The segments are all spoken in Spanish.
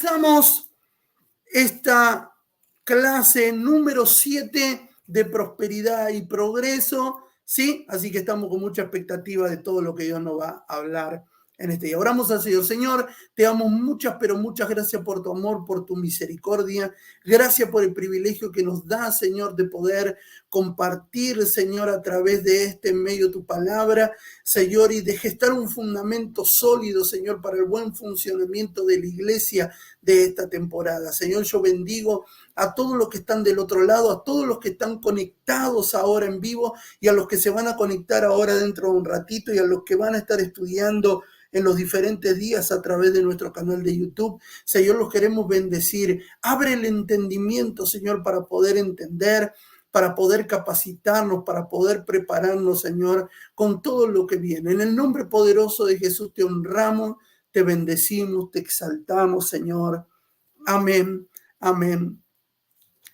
Comenzamos esta clase número 7 de prosperidad y progreso, ¿sí? Así que estamos con mucha expectativa de todo lo que Dios nos va a hablar en este día. Oramos al Señor. Señor, te damos muchas, pero muchas gracias por tu amor, por tu misericordia. Gracias por el privilegio que nos da, Señor, de poder compartir, Señor, a través de este medio tu palabra, Señor, y de gestar un fundamento sólido, Señor, para el buen funcionamiento de la iglesia de esta temporada. Señor, yo bendigo a todos los que están del otro lado, a todos los que están conectados ahora en vivo y a los que se van a conectar ahora dentro de un ratito y a los que van a estar estudiando en los diferentes días a través de nuestro canal de YouTube. Señor, los queremos bendecir. Abre el entendimiento, Señor, para poder entender, para poder capacitarnos, para poder prepararnos, Señor, con todo lo que viene. En el nombre poderoso de Jesús te honramos, te bendecimos, te exaltamos, Señor. Amén, amén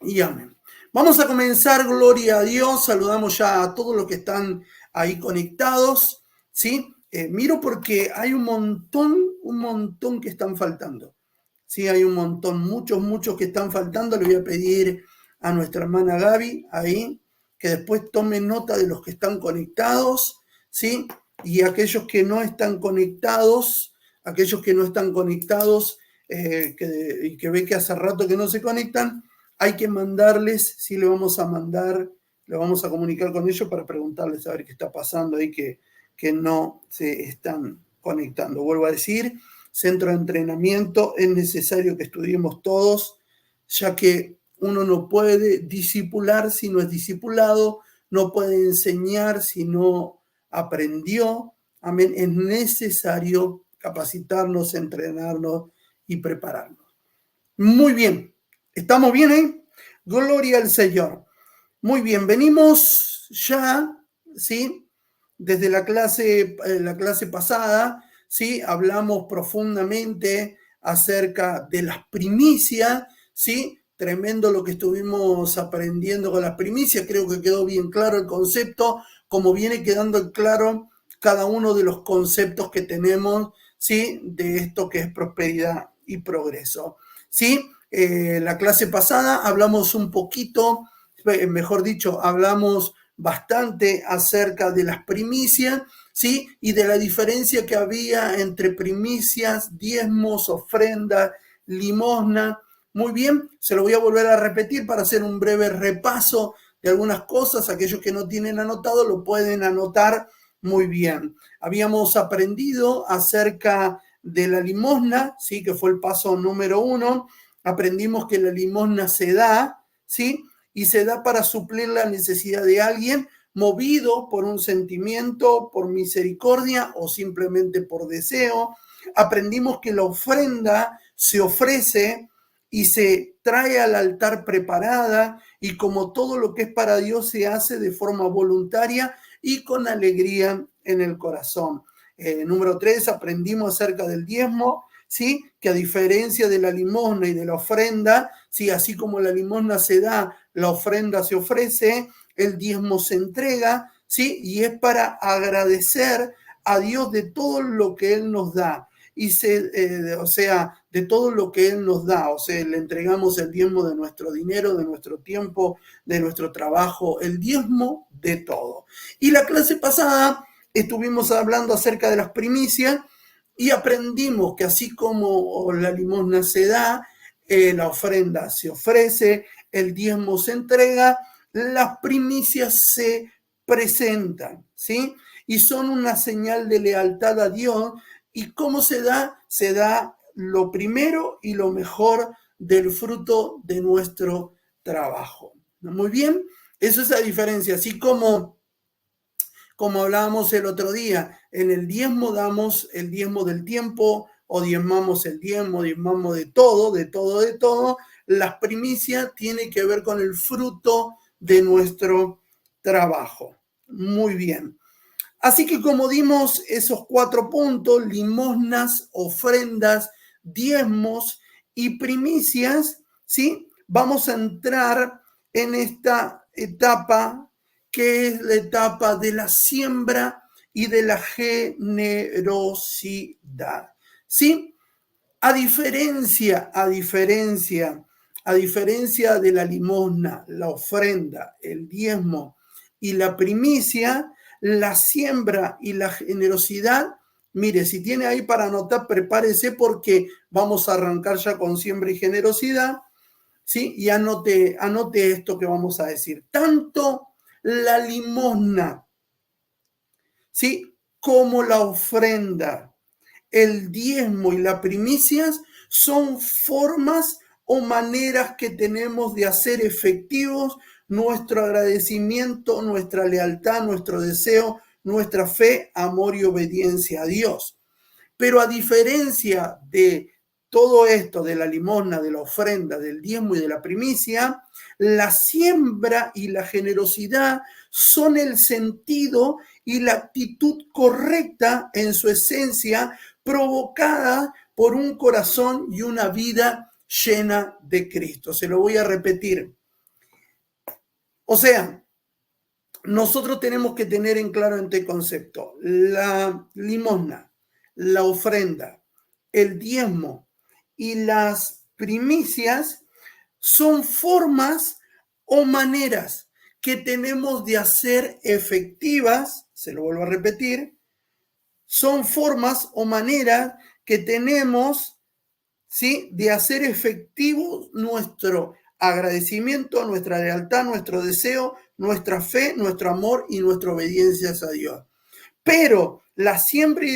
y amén. Vamos a comenzar, gloria a Dios. Saludamos ya a todos los que están ahí conectados, ¿sí? Miro porque hay un montón que están faltando. Sí, hay un montón, muchos que están faltando. Le voy a pedir a nuestra hermana Gaby ahí que después tome nota de los que están conectados, ¿sí? Y aquellos que no están conectados, y que ve que hace rato que no se conectan, hay que mandarles, sí, le vamos a comunicar con ellos para preguntarles a ver qué está pasando ahí, que no se están conectando. Vuelvo a decir, centro de entrenamiento, es necesario que estudiemos todos, ya que uno no puede discipular si no es discipulado, no puede enseñar si no aprendió. Amén. Es necesario capacitarnos, entrenarnos y prepararnos. Muy bien. ¿Estamos bien, eh? Gloria al Señor. Muy bien, venimos ya, ¿sí? Desde la clase pasada, ¿sí? Hablamos profundamente acerca de las primicias, ¿sí? Tremendo lo que estuvimos aprendiendo con las primicias. Creo que quedó bien claro el concepto, como viene quedando claro cada uno de los conceptos que tenemos, ¿sí? De esto que es prosperidad y progreso, ¿sí? La clase pasada hablamos un poquito, mejor dicho, hablamos bastante acerca de las primicias, ¿sí? Y de la diferencia que había entre primicias, diezmos, ofrenda, limosna. Muy bien, se lo voy a volver a repetir para hacer un breve repaso de algunas cosas. Aquellos que no tienen anotado lo pueden anotar muy bien. Habíamos aprendido acerca de la limosna, ¿sí? Que fue el paso número 1. Aprendimos que la limosna se da, ¿sí? Y se da para suplir la necesidad de alguien, movido por un sentimiento, por misericordia o simplemente por deseo. Aprendimos que la ofrenda se ofrece y se trae al altar preparada, y como todo lo que es para Dios se hace de forma voluntaria y con alegría en el corazón. Número 3, aprendimos acerca del diezmo, ¿sí? Que a diferencia de la limosna y de la ofrenda, ¿sí? Así como la limosna se da, la ofrenda se ofrece, el diezmo se entrega, ¿sí? Y es para agradecer a Dios de todo lo que Él nos da. De todo lo que Él nos da, le entregamos el diezmo de nuestro dinero, de nuestro tiempo, de nuestro trabajo, el diezmo de todo. Y la clase pasada estuvimos hablando acerca de las primicias y aprendimos que así como la limosna se da, la ofrenda se ofrece, el diezmo se entrega, las primicias se presentan, ¿sí? Y son una señal de lealtad a Dios. ¿Y cómo se da? Se da lo primero y lo mejor del fruto de nuestro trabajo. Muy bien, eso es la diferencia. Así como hablábamos el otro día, en el diezmo damos el diezmo del tiempo, o diezmamos el diezmamos de todo. Las primicias tienen que ver con el fruto de nuestro trabajo. Muy bien. Así que como dimos esos 4 puntos, limosnas, ofrendas, diezmos y primicias, ¿sí? Vamos a entrar en esta etapa que es la etapa de la siembra y de la generosidad, ¿sí? A diferencia de la limosna, la ofrenda, el diezmo y la primicia, la siembra y la generosidad, mire, si tiene ahí para anotar, prepárese porque vamos a arrancar ya con siembra y generosidad, ¿sí? Y anote esto que vamos a decir. Tanto la limosna, ¿sí? Como la ofrenda, el diezmo y las primicias son formas o maneras que tenemos de hacer efectivos nuestro agradecimiento, nuestra lealtad, nuestro deseo, nuestra fe, amor y obediencia a Dios. Pero a diferencia de todo esto, de la limosna, de la ofrenda, del diezmo y de la primicia, la siembra y la generosidad son el sentido y la actitud correcta en su esencia, provocada por un corazón y una vida llena de Cristo. Se lo voy a repetir. O sea, nosotros tenemos que tener en claro este concepto. La limosna, la ofrenda, el diezmo y las primicias son formas o maneras que tenemos de hacer efectivas, se lo vuelvo a repetir, son formas o maneras que tenemos, ¿sí?, de hacer efectivo nuestro agradecimiento, nuestra lealtad, nuestro deseo, nuestra fe, nuestro amor y nuestra obediencia a Dios. Pero la siembra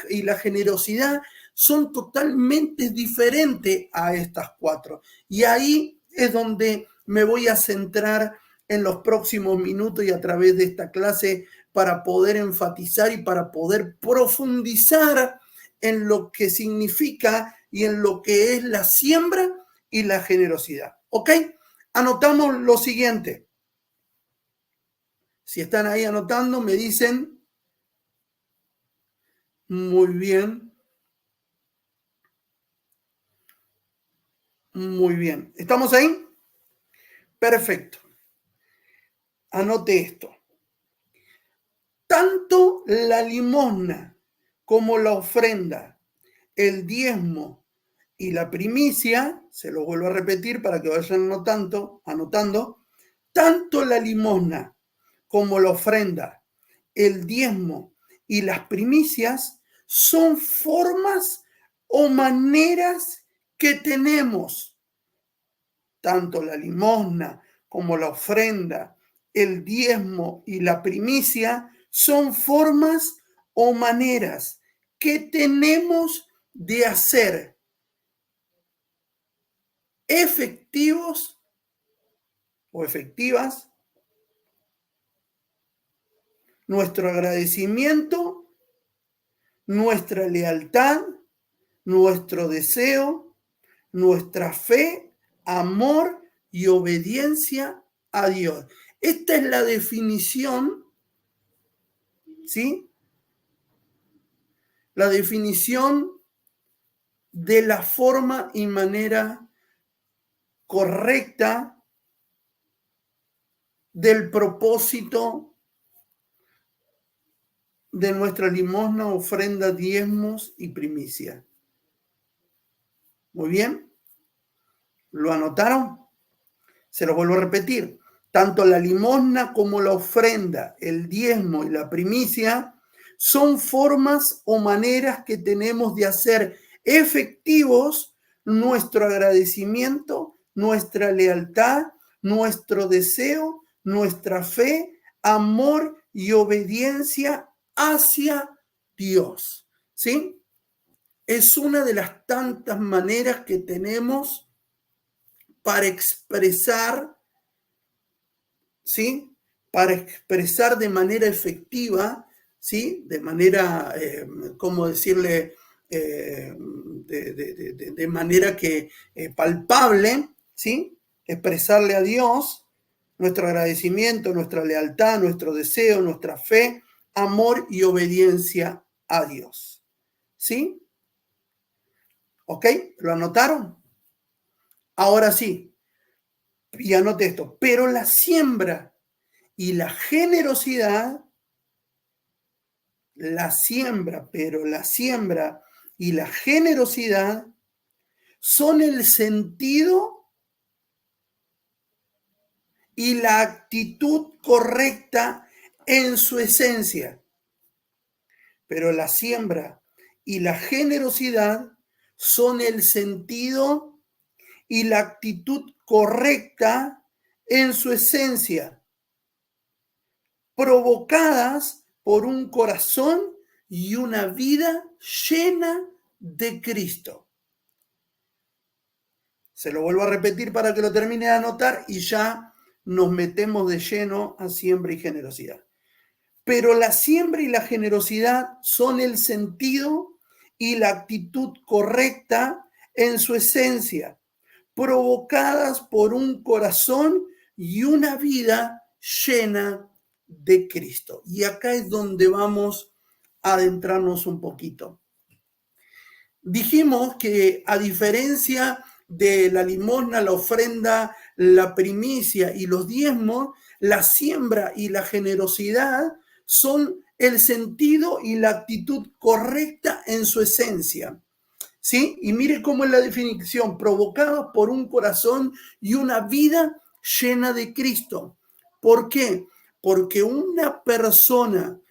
y la generosidad son totalmente diferentes a estas cuatro. Y ahí es donde me voy a centrar en los próximos minutos y a través de esta clase para poder enfatizar y para poder profundizar en lo que significa y en lo que es la siembra y la generosidad. ¿Ok? Anotamos lo siguiente. Si están ahí anotando, me dicen. Muy bien. Muy bien. ¿Estamos ahí? Perfecto. Anote esto. Tanto la limosna como la ofrenda, el diezmo y la primicia, se lo vuelvo a repetir para que vayan anotando, tanto la limosna como la ofrenda, el diezmo y las primicias son formas o maneras que tenemos, tanto la limosna como la ofrenda, el diezmo y la primicia son formas o maneras que tenemos de hacer efectivos o efectivas nuestro agradecimiento, nuestra lealtad, nuestro deseo, nuestra fe, amor y obediencia a Dios. Esta es la definición, ¿sí? La definición de la forma y manera correcta del propósito de nuestra limosna, ofrenda, diezmos y primicia. Muy bien. ¿Lo anotaron? Se lo vuelvo a repetir. Tanto la limosna como la ofrenda, el diezmo y la primicia son formas o maneras que tenemos de hacer efectivos nuestro agradecimiento, nuestra lealtad, nuestro deseo, nuestra fe, amor y obediencia hacia Dios. ¿Sí? Es una de las tantas maneras que tenemos para expresar, ¿sí? Para expresar de manera efectiva, ¿sí? De manera, ¿cómo decirle? De manera que palpable, ¿sí? Expresarle a Dios nuestro agradecimiento, nuestra lealtad, nuestro deseo, nuestra fe, amor y obediencia a Dios. ¿Sí? ¿Ok? ¿Lo anotaron? Ahora sí, y anote esto, pero la siembra y la generosidad, la siembra y la generosidad son el sentido y la actitud correcta en su esencia. Pero la siembra y la generosidad son el sentido y la actitud correcta en su esencia, provocadas por un corazón y una vida llena de Cristo. Se lo vuelvo a repetir para que lo termine de anotar y ya nos metemos de lleno a siembra y generosidad. Pero la siembra y la generosidad son el sentido y la actitud correcta en su esencia, provocadas por un corazón y una vida llena de Cristo. Y acá es donde vamos a adentrarnos un poquito. Dijimos que a diferencia de la limosna, la ofrenda, la primicia y los diezmos, la siembra y la generosidad son el sentido y la actitud correcta en su esencia. ¿Sí? Y mire cómo es la definición: provocada por un corazón y una vida llena de Cristo. ¿Por qué? Porque una persona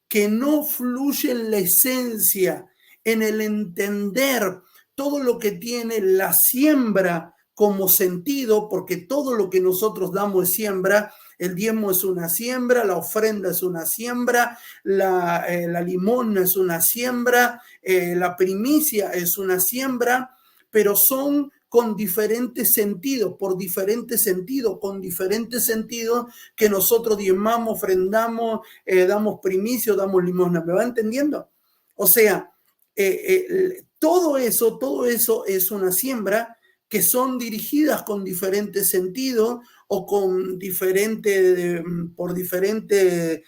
que no fluye en la esencia, en el entender todo lo que tiene la siembra como sentido, porque todo lo que nosotros damos es siembra. El diezmo es una siembra, la ofrenda es una siembra, la limosna es una siembra, la primicia es una siembra, pero son con diferentes sentidos, con diferentes sentidos que nosotros diezmamos, ofrendamos, damos primicia, damos limosna. ¿Me va entendiendo? O sea, todo eso es una siembra que son dirigidas con diferentes sentidos o con por diferentes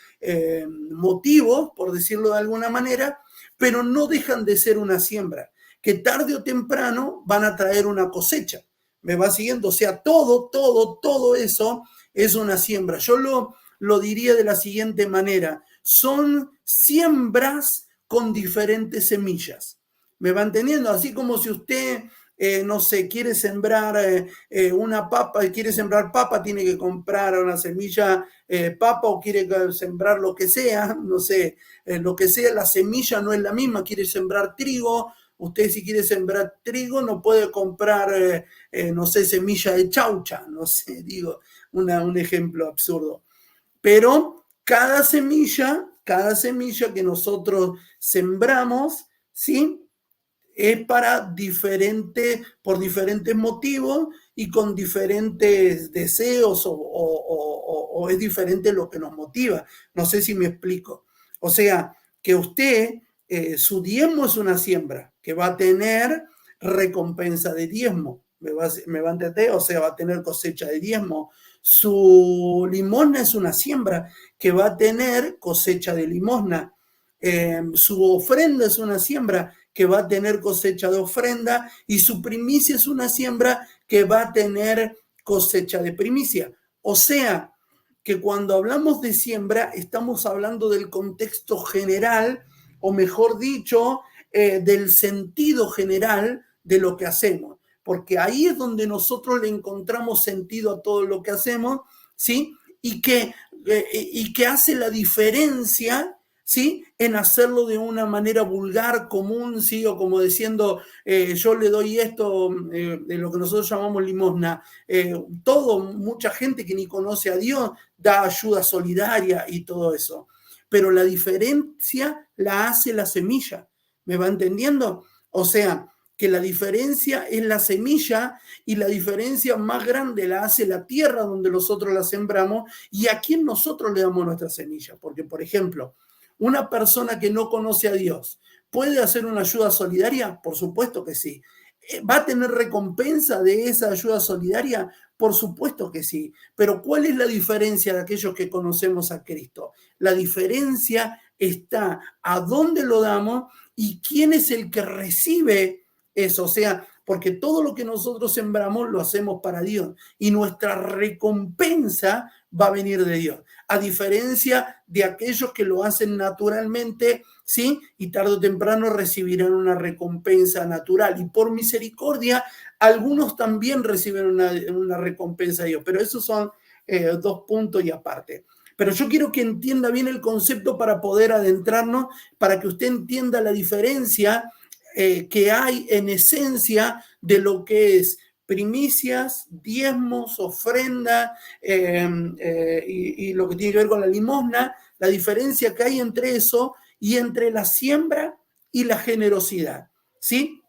motivos, por decirlo de alguna manera, pero no dejan de ser una siembra, que tarde o temprano van a traer una cosecha. ¿Me va siguiendo? O sea, todo eso es una siembra. Yo lo diría de la siguiente manera: son siembras con diferentes semillas. ¿Me va entendiendo? Así como si usted, no sé, quiere sembrar una papa, quiere sembrar papa, tiene que comprar una semilla papa, o quiere sembrar lo que sea, no sé, lo que sea, la semilla no es la misma. Quiere sembrar trigo, usted si quiere sembrar trigo no puede comprar, no sé, semilla de chaucha, no sé, digo, un ejemplo absurdo. Pero cada semilla que nosotros sembramos, ¿sí?, es por diferentes motivos y con diferentes deseos, o es diferente lo que nos motiva. No sé si me explico. O sea, que usted, su diezmo es una siembra que va a tener recompensa de diezmo. ¿Me va a entender? O sea, va a tener cosecha de diezmo. Su limosna es una siembra que va a tener cosecha de limosna. Su ofrenda es una siembra que va a tener cosecha de ofrenda, y su primicia es una siembra que va a tener cosecha de primicia. O sea, que cuando hablamos de siembra estamos hablando del contexto general, o mejor dicho, del sentido general de lo que hacemos, porque ahí es donde nosotros le encontramos sentido a todo lo que hacemos, ¿sí? Y que hace la diferencia, ¿sí?, en hacerlo de una manera vulgar, común, ¿sí?, o como diciendo, yo le doy esto, de lo que nosotros llamamos limosna. Mucha gente que ni conoce a Dios da ayuda solidaria y todo eso. Pero la diferencia la hace la semilla. ¿Me va entendiendo? O sea, que la diferencia es la semilla, y la diferencia más grande la hace la tierra donde nosotros la sembramos y a quién nosotros le damos nuestra semilla. Porque, por ejemplo, una persona que no conoce a Dios, ¿puede hacer una ayuda solidaria? Por supuesto que sí. ¿Va a tener recompensa de esa ayuda solidaria? Por supuesto que sí. Pero ¿cuál es la diferencia de aquellos que conocemos a Cristo? La diferencia está a dónde lo damos y quién es el que recibe eso. O sea, porque todo lo que nosotros sembramos lo hacemos para Dios y nuestra recompensa va a venir de Dios, a diferencia de aquellos que lo hacen naturalmente, ¿sí? Y tarde o temprano recibirán una recompensa natural, y por misericordia algunos también reciben una recompensa de Dios, pero esos son dos puntos y aparte. Pero yo quiero que entienda bien el concepto para poder adentrarnos, para que usted entienda la diferencia que hay en esencia de lo que es primicias, diezmos, ofrenda y lo que tiene que ver con la limosna, la diferencia que hay entre eso y entre la siembra y la generosidad, ¿sí?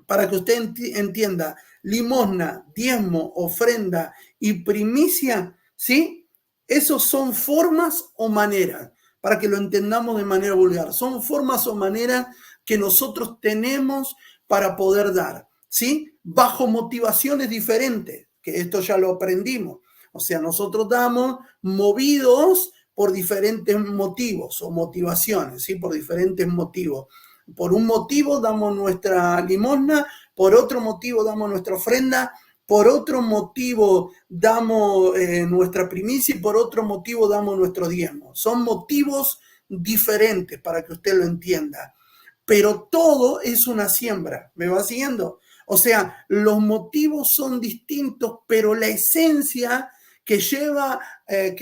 Para que usted entienda, limosna, diezmo, ofrenda y primicia, ¿sí? Esos son formas o maneras, para que lo entendamos de manera vulgar. Son formas o maneras que nosotros tenemos para poder dar, ¿sí? Bajo motivaciones diferentes, que esto ya lo aprendimos. O sea, nosotros damos movidos por diferentes motivos o motivaciones, ¿sí? Por diferentes motivos. Por un motivo damos nuestra limosna, por otro motivo damos nuestra ofrenda, por otro motivo damos nuestra primicia y por otro motivo damos nuestro diezmo. Son motivos diferentes para que usted lo entienda. Pero todo es una siembra. ¿Me va siguiendo? O sea, los motivos son distintos, pero la esencia que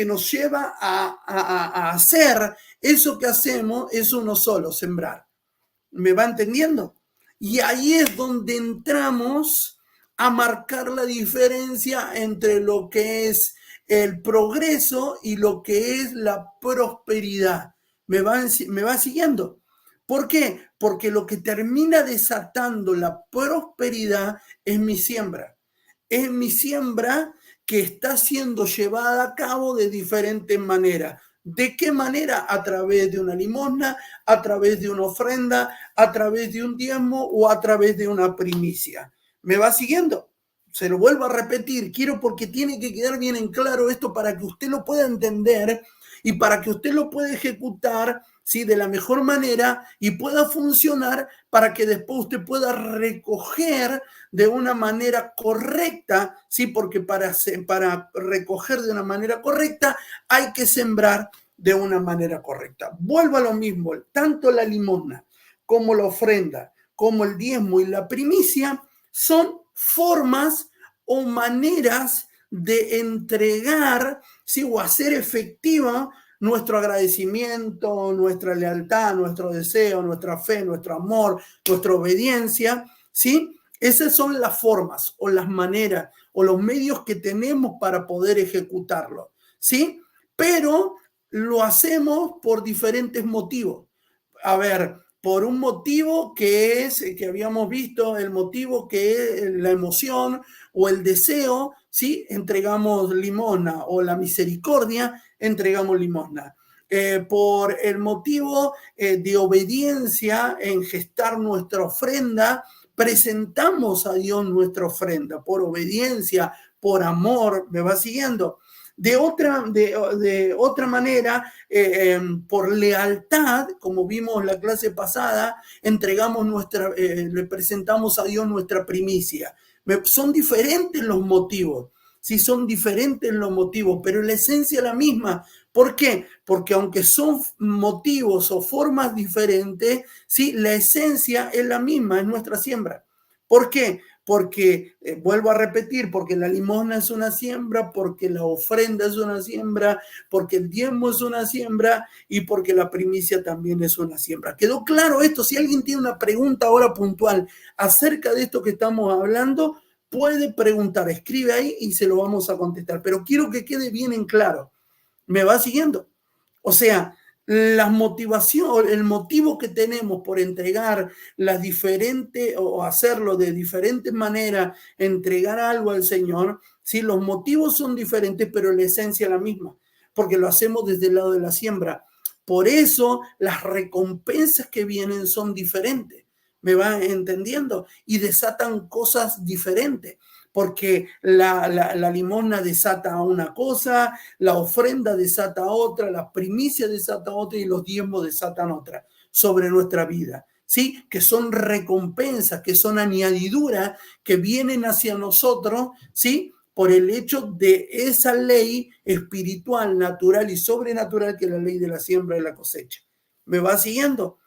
nos lleva a hacer eso que hacemos es uno solo, sembrar. ¿Me va entendiendo? Y ahí es donde entramos a marcar la diferencia entre lo que es el progreso y lo que es la prosperidad. ¿Me va siguiendo? ¿Por qué? Porque lo que termina desatando la prosperidad es mi siembra. Es mi siembra que está siendo llevada a cabo de diferentes maneras. ¿De qué manera? A través de una limosna, a través de una ofrenda, a través de un diezmo o a través de una primicia. ¿Me va siguiendo? Se lo vuelvo a repetir, quiero porque tiene que quedar bien en claro esto para que usted lo pueda entender y para que usted lo pueda ejecutar, ¿sí? De la mejor manera y pueda funcionar para que después usted pueda recoger de una manera correcta, ¿sí? Porque para recoger de una manera correcta hay que sembrar de una manera correcta. Vuelvo a lo mismo, tanto la limosna como la ofrenda, como el diezmo y la primicia son formas o maneras de entregar, ¿sí? O hacer efectiva nuestro agradecimiento, nuestra lealtad, nuestro deseo, nuestra fe, nuestro amor, nuestra obediencia, ¿sí? Esas son las formas o las maneras o los medios que tenemos para poder ejecutarlo, ¿sí? Pero lo hacemos por diferentes motivos. A ver, por un motivo que es, que habíamos visto, el motivo que es la emoción o el deseo, ¿sí? Entregamos limosna, o la misericordia, entregamos limosna. Por el motivo de obediencia en gestar nuestra ofrenda, presentamos a Dios nuestra ofrenda, por obediencia, por amor, ¿me va siguiendo? De otra manera, por lealtad, como vimos en la clase pasada, le presentamos a Dios nuestra primicia. Son diferentes los motivos, sí, son diferentes los motivos, pero la esencia es la misma. ¿Por qué? Porque aunque son motivos o formas diferentes, sí, la esencia es la misma, es nuestra siembra. ¿Por qué? Porque, vuelvo a repetir, porque la limosna es una siembra, porque la ofrenda es una siembra, porque el diezmo es una siembra y porque la primicia también es una siembra. ¿Quedó claro esto? Si alguien tiene una pregunta ahora puntual acerca de esto que estamos hablando, puede preguntar, escribe ahí y se lo vamos a contestar. Pero quiero que quede bien en claro. ¿Me va siguiendo? O sea, las motivaciones, el motivo que tenemos por entregar las diferentes o hacerlo de diferentes maneras, entregar algo al Señor, sí, los motivos son diferentes, pero la esencia es la misma, porque lo hacemos desde el lado de la siembra. Por eso las recompensas que vienen son diferentes. ¿Me va entendiendo? Y desatan cosas diferentes, porque la limosna desata una cosa, la ofrenda desata otra, las primicias desata otra y los diezmos desatan otra sobre nuestra vida. ¿sí? Que son recompensas, que son añadiduras que vienen hacia nosotros, ¿sí? Por el hecho de esa ley espiritual, natural y sobrenatural que es la ley de la siembra y la cosecha. ¿Me va siguiendo?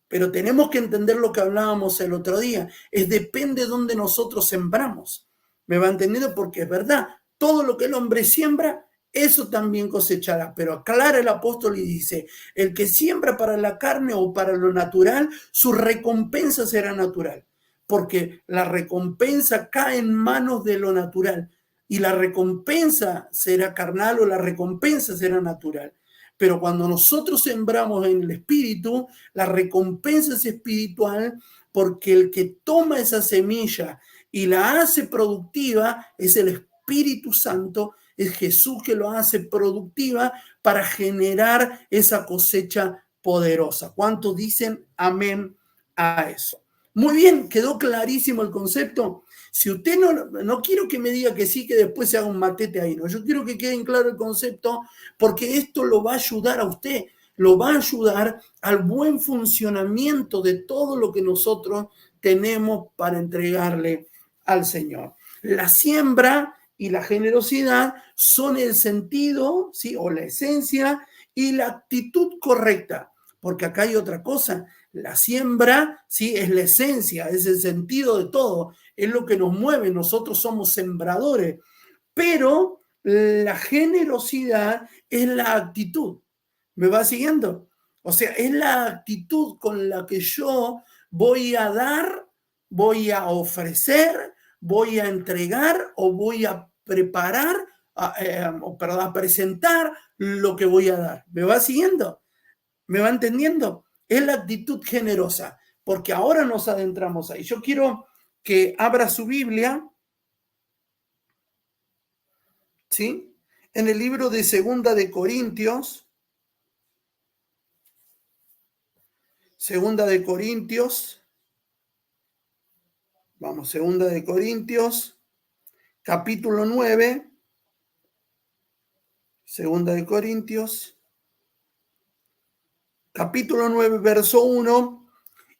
Pero tenemos que entender lo que hablábamos el otro día. Depende de dónde nosotros sembramos. ¿Me va entendiendo? Porque es verdad, todo lo que el hombre siembra, eso también cosechará. Pero aclara el apóstol y dice, el que siembra para la carne o para lo natural, su recompensa será natural. Porque la recompensa cae en manos de lo natural. Y la recompensa será carnal o la recompensa será natural. Pero cuando nosotros sembramos en el espíritu, la recompensa es espiritual porque el que toma esa semilla y la hace productiva es el Espíritu Santo, es Jesús que lo hace productiva para generar esa cosecha poderosa. ¿Cuántos dicen amén a eso? Muy bien, quedó clarísimo el concepto. Si usted no quiero que me diga que sí, que después se haga un matete ahí, no. Yo quiero que quede claro el concepto porque esto lo va a ayudar a usted, lo va a ayudar al buen funcionamiento de todo lo que nosotros tenemos para entregarle al Señor. La siembra y la generosidad son el sentido, ¿sí? O la esencia y la actitud correcta, porque acá hay otra cosa. La siembra, ¿sí? Es la esencia, es el sentido de todo, es lo que nos mueve, nosotros somos sembradores, pero la generosidad es la actitud. ¿Me va siguiendo? O sea, es la actitud con la que yo voy a dar, voy a ofrecer, voy a entregar o voy a preparar, a presentar lo que voy a dar. ¿Me va siguiendo? ¿Me va entendiendo? Es la actitud generosa, porque ahora nos adentramos ahí. Yo quiero que abra su Biblia, ¿sí? En el libro de Segunda de Corintios, Segunda de Corintios, capítulo 9, Segunda de Corintios, capítulo 9, verso 1,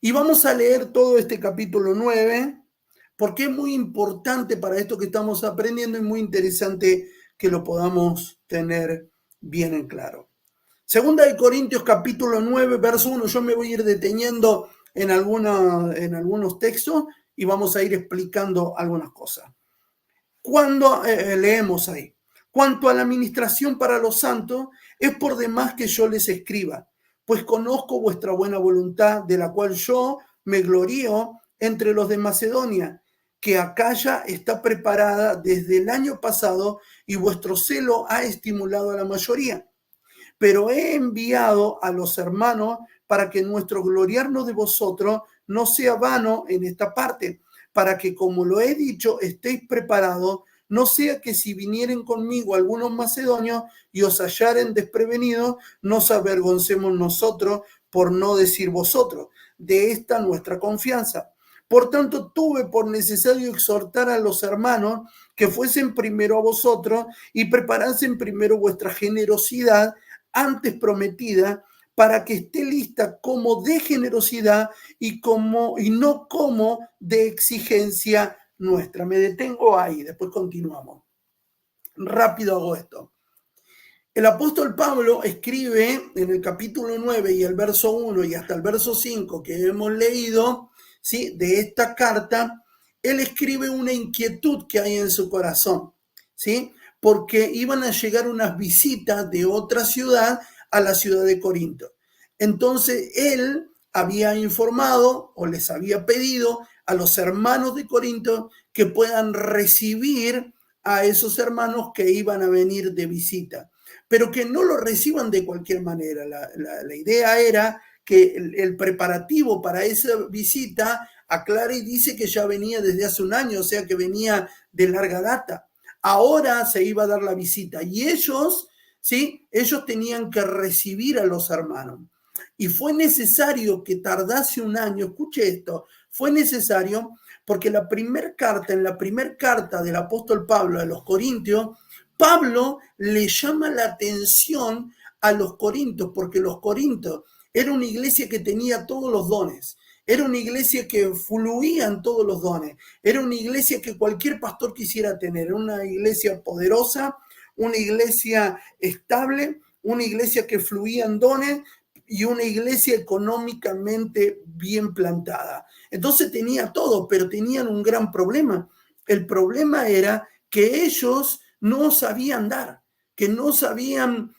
y vamos a leer todo este capítulo 9, porque es muy importante para esto que estamos aprendiendo y muy interesante que lo podamos tener bien en claro. Segunda de Corintios capítulo 9, verso 1, yo me voy a ir deteniendo en algunos textos y vamos a ir explicando algunas cosas. Cuando leemos ahí, cuanto a la administración para los santos, es por demás que yo les escriba, pues conozco vuestra buena voluntad, de la cual yo me glorío entre los de Macedonia, que Acaya está preparada desde el año pasado y vuestro celo ha estimulado a la mayoría. Pero he enviado a los hermanos para que nuestro gloriarnos de vosotros no sea vano en esta parte, para que, como lo he dicho, estéis preparados, no sea que si vinieren conmigo algunos macedonios y os hallaren desprevenidos, nos avergoncemos nosotros, por no decir vosotros, de esta nuestra confianza. Por tanto, tuve por necesario exhortar a los hermanos que fuesen primero a vosotros y preparasen primero vuestra generosidad antes prometida, para que esté lista como de generosidad y no como de exigencia nuestra. Me detengo ahí, después continuamos. Rápido hago esto. El apóstol Pablo escribe en el capítulo 9 y el verso 1 y hasta el verso 5 que hemos leído, ¿sí? De esta carta, él escribe una inquietud que hay en su corazón, ¿sí? Porque iban a llegar unas visitas de otra ciudad a la ciudad de Corinto. Entonces él había informado o les había pedido a los hermanos de Corinto que puedan recibir a esos hermanos que iban a venir de visita, pero que no lo reciban de cualquier manera. La idea era que el preparativo para esa visita aclara y dice que ya venía desde hace un año, o sea que venía de larga data. Ahora se iba a dar la visita y ellos, ¿sí? Ellos tenían que recibir a los hermanos. Y fue necesario que tardase un año, escuche esto, fue necesario porque en la primera carta del apóstol Pablo a los Corintios, Pablo le llama la atención a los corintios, porque los corintios era una iglesia que tenía todos los dones. era una iglesia que fluían todos los dones, era una iglesia que cualquier pastor quisiera tener, una iglesia poderosa, una iglesia estable, una iglesia que fluían dones y una iglesia económicamente bien plantada. Entonces tenía todo, pero tenían un gran problema. El problema era que ellos no sabían dar, que no sabían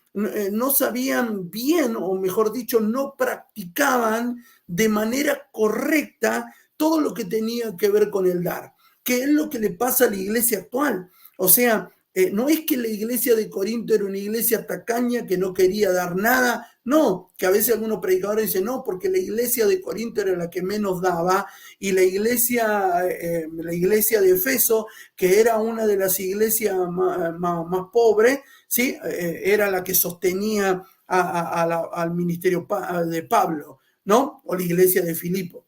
bien, o mejor dicho, no practicaban de manera correcta todo lo que tenía que ver con el dar, que es lo que le pasa a la iglesia actual. O sea, no es que la iglesia de Corinto era una iglesia tacaña que no quería dar nada, no, que a veces algunos predicadores dicen, no, porque la iglesia de Corinto era la que menos daba, y la iglesia de Efeso, que era una de las iglesias más pobres, ¿sí? Era la que sostenía al ministerio de Pablo, ¿no? O la iglesia de Filipo.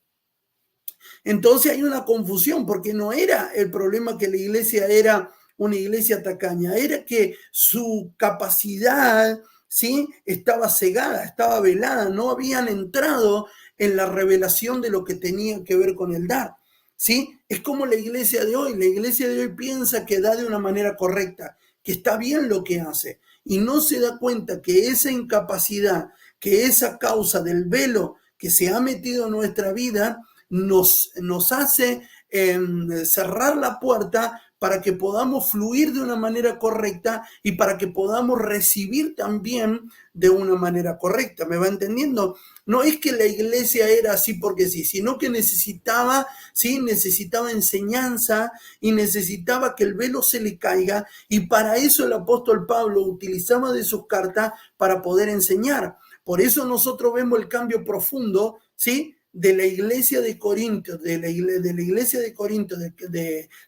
Entonces hay una confusión, porque no era el problema que la iglesia era una iglesia tacaña, era que su capacidad, ¿sí?, estaba cegada, estaba velada, no habían entrado en la revelación de lo que tenía que ver con el dar, ¿sí? Es como la iglesia de hoy piensa que da de una manera correcta, que está bien lo que hace, y no se da cuenta que esa incapacidad, que esa causa del velo que se ha metido en nuestra vida, nos hace cerrar la puerta para que podamos fluir de una manera correcta y para que podamos recibir también de una manera correcta. ¿Me va entendiendo? No es que la iglesia era así porque sí, sino que necesitaba enseñanza y necesitaba que el velo se le caiga, y para eso el apóstol Pablo utilizaba de sus cartas para poder enseñar. Por eso nosotros vemos el cambio profundo, ¿sí?, de la iglesia de Corinto, de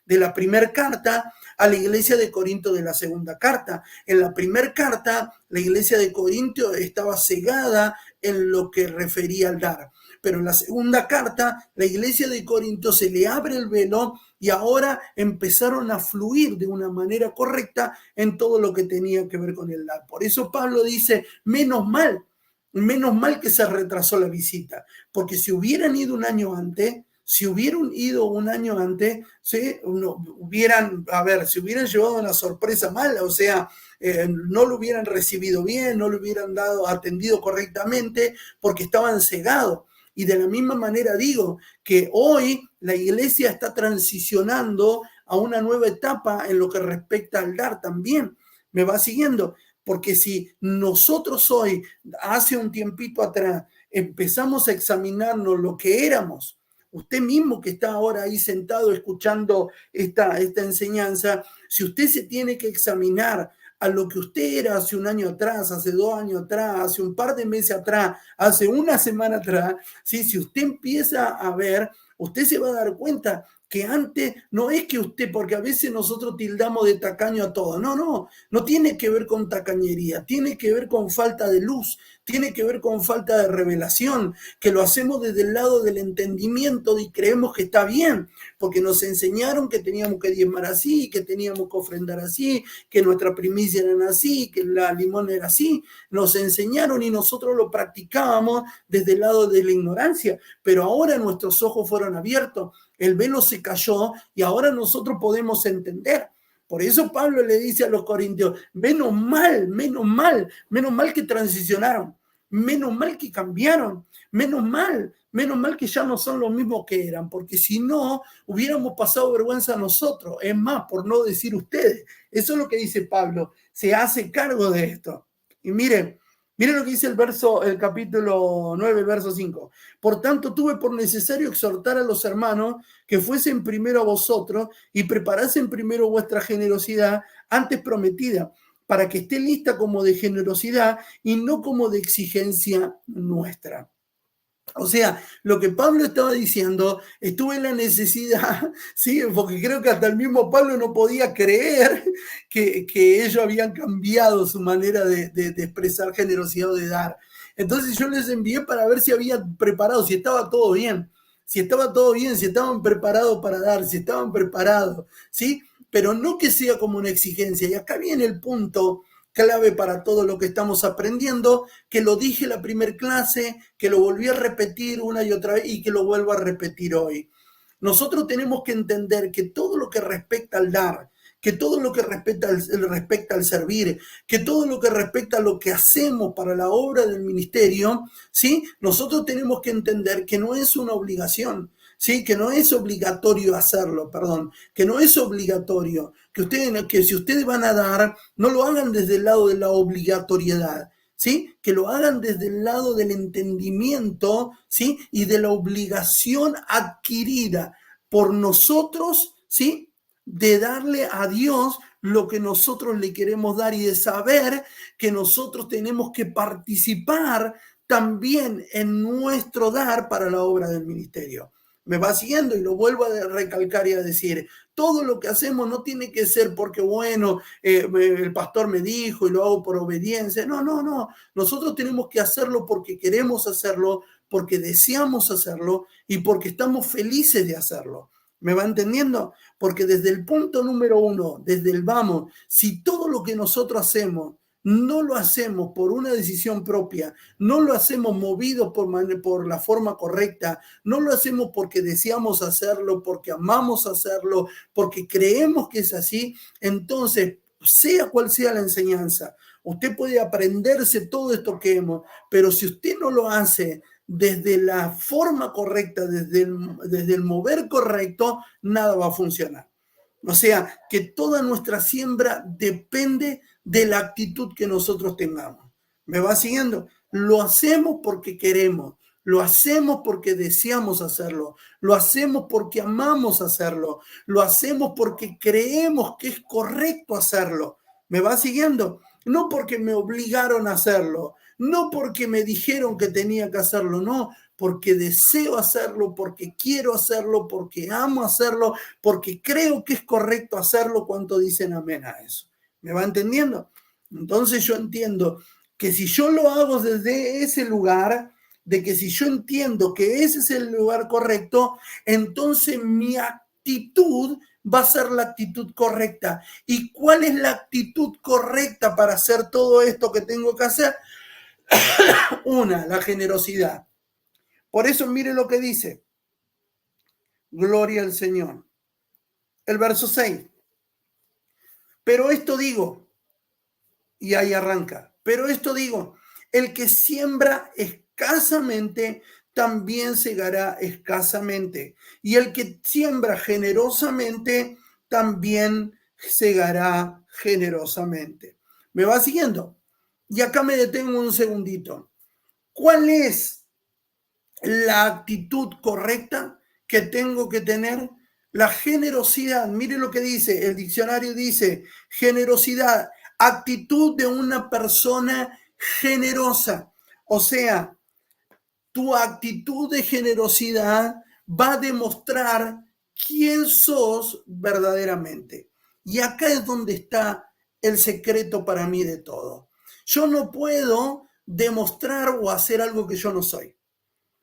la primera carta a la iglesia de Corinto de la segunda carta. En la primera carta, la iglesia de Corinto estaba cegada en lo que refería al dar. Pero en la segunda carta, la iglesia de Corinto se le abre el velo y ahora empezaron a fluir de una manera correcta en todo lo que tenía que ver con el dar. Por eso Pablo dice, menos mal que se retrasó la visita, porque si hubieran ido un año antes, ¿sí? Se hubieran llevado una sorpresa mala, o sea, no lo hubieran recibido bien, no lo hubieran atendido correctamente, porque estaban cegados. Y de la misma manera digo que hoy la iglesia está transicionando a una nueva etapa en lo que respecta al dar también. ¿Me va siguiendo? Porque si nosotros hoy, hace un tiempito atrás, empezamos a examinarnos lo que éramos, usted mismo que está ahora ahí sentado escuchando esta enseñanza, si usted se tiene que examinar a lo que usted era hace un año atrás, hace 2 años atrás, hace un par de meses atrás, hace una semana atrás, ¿sí? Si usted empieza a ver, usted se va a dar cuenta que antes no es que usted, porque a veces nosotros tildamos de tacaño a todo, no tiene que ver con tacañería, tiene que ver con falta de luz, tiene que ver con falta de revelación, que lo hacemos desde el lado del entendimiento y creemos que está bien, porque nos enseñaron que teníamos que diezmar así, que teníamos que ofrendar así, que nuestra primicia era así, que la limón era así, nos enseñaron y nosotros lo practicábamos desde el lado de la ignorancia, pero ahora nuestros ojos fueron abiertos, el velo se cayó y ahora nosotros podemos entender. Por eso Pablo le dice a los corintios, menos mal que transicionaron, menos mal que cambiaron, menos mal que ya no son los mismos que eran, porque si no, hubiéramos pasado vergüenza nosotros, es más, por no decir ustedes. Eso es lo que dice Pablo, se hace cargo de esto. Y miren lo que dice el capítulo 9, verso 5. Por tanto, tuve por necesario exhortar a los hermanos que fuesen primero a vosotros y preparasen primero vuestra generosidad antes prometida, para que esté lista como de generosidad y no como de exigencia nuestra. O sea, lo que Pablo estaba diciendo, estuve en la necesidad, ¿sí? Porque creo que hasta el mismo Pablo no podía creer que ellos habían cambiado su manera de expresar generosidad o de dar. Entonces yo les envié para ver si habían preparado, si estaba todo bien, si estaban preparados para dar, si estaban preparados, ¿sí? Pero no que sea como una exigencia. Y acá viene el punto clave para todo lo que estamos aprendiendo, que lo dije en la primera clase, que lo volví a repetir una y otra vez y que lo vuelvo a repetir hoy. Nosotros tenemos que entender que todo lo que respecta al dar, que todo lo que respecta al servir, que todo lo que respecta a lo que hacemos para la obra del ministerio, ¿sí? Nosotros tenemos que entender que no es una obligación, ¿sí? Que no es obligatorio hacerlo, perdón, que no es obligatorio, que si ustedes van a dar, no lo hagan desde el lado de la obligatoriedad, ¿sí? Que lo hagan desde el lado del entendimiento, ¿sí? Y de la obligación adquirida por nosotros, ¿sí? De darle a Dios lo que nosotros le queremos dar y de saber que nosotros tenemos que participar también en nuestro dar para la obra del ministerio. Me va siguiendo y lo vuelvo a recalcar y a decir, todo lo que hacemos no tiene que ser porque, bueno, el pastor me dijo y lo hago por obediencia. No, no, no. Nosotros tenemos que hacerlo porque queremos hacerlo, porque deseamos hacerlo y porque estamos felices de hacerlo. ¿Me va entendiendo? Porque desde el punto número uno, desde el vamos, si todo lo que nosotros hacemos no lo hacemos por una decisión propia, no lo hacemos movidos por la forma correcta, no lo hacemos porque deseamos hacerlo, porque amamos hacerlo, porque creemos que es así, entonces, sea cual sea la enseñanza, usted puede aprenderse todo esto que hemos, pero si usted no lo hace desde la forma correcta, desde el mover correcto, nada va a funcionar. O sea, que toda nuestra siembra depende de la actitud que nosotros tengamos. ¿Me va siguiendo? Lo hacemos porque queremos, lo hacemos porque deseamos hacerlo, lo hacemos porque amamos hacerlo, lo hacemos porque creemos que es correcto hacerlo. ¿Me va siguiendo? No porque me obligaron a hacerlo, no porque me dijeron que tenía que hacerlo, no, porque deseo hacerlo, porque quiero hacerlo, porque amo hacerlo, porque creo que es correcto hacerlo. ¿Cuánto dicen amén a eso? ¿Me va entendiendo? Entonces yo entiendo que si yo lo hago desde ese lugar, de que si yo entiendo que ese es el lugar correcto, entonces mi actitud va a ser la actitud correcta. ¿Y cuál es la actitud correcta para hacer todo esto que tengo que hacer? Una, la generosidad. Por eso mire lo que dice. Gloria al Señor. El verso 6. Pero esto digo, y ahí arranca, pero esto digo, el que siembra escasamente, también segará escasamente. Y el que siembra generosamente, también segará generosamente. ¿Me va siguiendo? Y acá me detengo un segundito. ¿Cuál es la actitud correcta que tengo que tener? La generosidad. Mire lo que dice, el diccionario dice, generosidad, actitud de una persona generosa. O sea, tu actitud de generosidad va a demostrar quién sos verdaderamente. Y acá es donde está el secreto para mí de todo. Yo no puedo demostrar o hacer algo que yo no soy.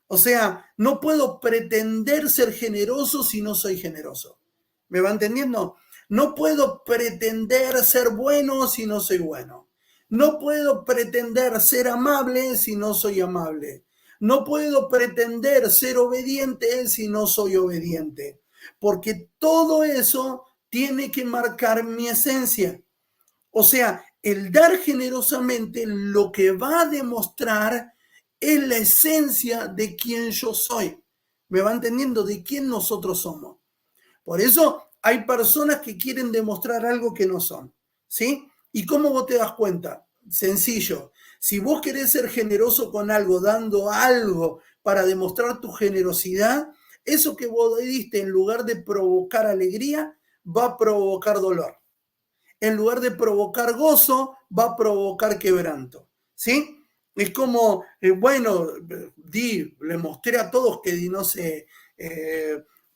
O sea, no puedo pretender ser generoso si no soy generoso. ¿Me va entendiendo? No puedo pretender ser bueno si no soy bueno. No puedo pretender ser amable si no soy amable. No puedo pretender ser obediente si no soy obediente. Porque todo eso tiene que marcar mi esencia. O sea, el dar generosamente lo que va a demostrar es la esencia de quién yo soy. ¿Me va entendiendo? De quién nosotros somos. Por eso hay personas que quieren demostrar algo que no son. ¿Sí? ¿Y cómo vos te das cuenta? Sencillo. Si vos querés ser generoso con algo, dando algo para demostrar tu generosidad, eso que vos diste en lugar de provocar alegría, va a provocar dolor. En lugar de provocar gozo, va a provocar quebranto. ¿Sí? Es como, bueno, le mostré a todos que, no sé,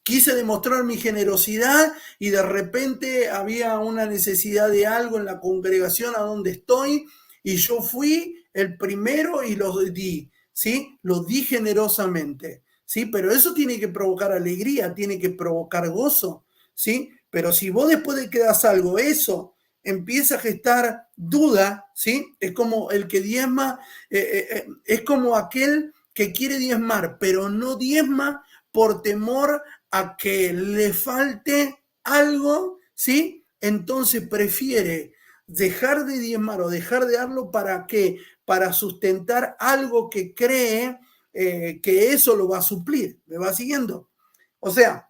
quise demostrar mi generosidad y de repente había una necesidad de algo en la congregación a donde estoy y yo fui el primero y lo di, ¿sí? Lo di generosamente, ¿sí? Pero eso tiene que provocar alegría, tiene que provocar gozo, ¿sí? Pero si vos después de que das algo, eso empieza a gestar duda, ¿sí? Es como el que diezma, es como aquel que quiere diezmar, pero no diezma por temor a que le falte algo, ¿sí? Entonces prefiere dejar de diezmar o dejar de darlo para qué, para sustentar algo que cree que eso lo va a suplir. ¿Me va siguiendo? O sea,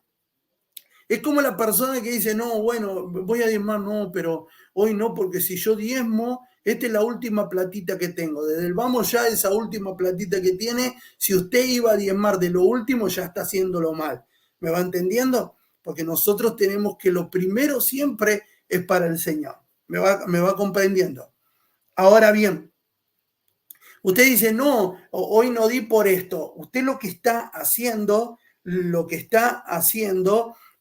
es como la persona que dice, no, bueno, voy a diezmar, no, pero hoy no, porque si yo diezmo, esta es la última platita que tengo. Desde el vamos ya, esa última platita que tiene, si usted iba a diezmar de lo último, ya está haciéndolo mal. ¿Me va entendiendo? Porque nosotros tenemos que lo primero siempre es para el Señor. ¿Me va comprendiendo? Ahora bien, usted dice, no, hoy no di por esto. Usted lo que está haciendo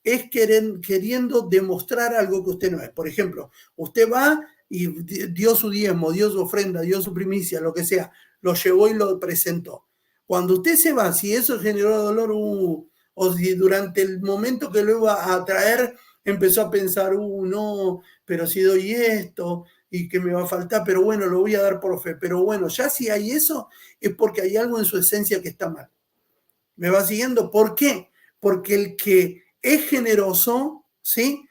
es queriendo demostrar algo que usted no es. Por ejemplo, usted va y dio su diezmo, dio su ofrenda, dio su primicia, lo que sea, lo llevó y lo presentó. Cuando usted se va, si eso generó dolor, o si durante el momento que lo iba a traer empezó a pensar, no, pero si doy esto y que me va a faltar, pero bueno, lo voy a dar por fe. Pero bueno, ya si hay eso, es porque hay algo en su esencia que está mal. ¿Me va siguiendo? ¿Por qué? Porque el que es generoso, ¿sí?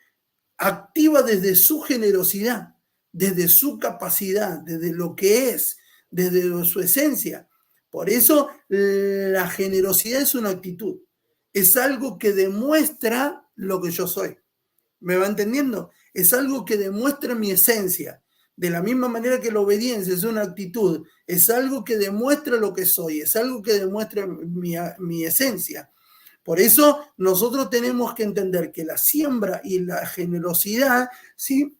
Activa desde su generosidad, desde su capacidad, desde lo que es, desde su esencia. Por eso la generosidad es una actitud, es algo que demuestra lo que yo soy. ¿Me va entendiendo? Es algo que demuestra mi esencia. De la misma manera que la obediencia es una actitud, es algo que demuestra lo que soy, es algo que demuestra mi esencia. Por eso nosotros tenemos que entender que la siembra y la generosidad, ¿sí?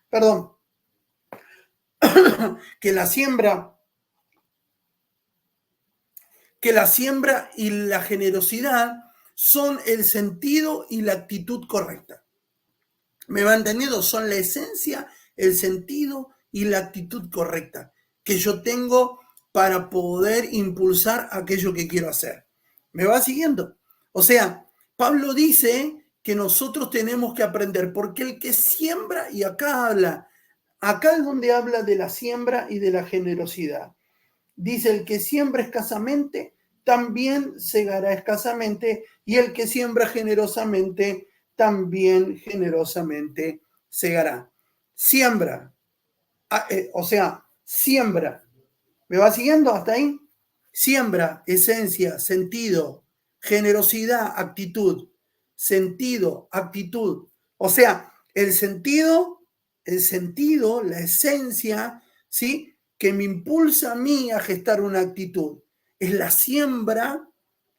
Perdón, que la siembra y la generosidad son el sentido y la actitud correcta. ¿Me va entendiendo? Son la esencia, el sentido y la actitud correcta que yo tengo para poder impulsar aquello que quiero hacer. ¿Me va siguiendo? O sea, Pablo dice que nosotros tenemos que aprender, porque el que siembra, y acá es donde habla de la siembra y de la generosidad. Dice, el que siembra escasamente, también segará escasamente, y el que siembra generosamente, también generosamente segará. Siembra, o sea, siembra. ¿Me va siguiendo hasta ahí? Siembra, esencia, sentido, generosidad, actitud. Sentido, actitud. O sea, el sentido, la esencia, ¿sí? Que me impulsa a mí a gestar una actitud. Es la siembra,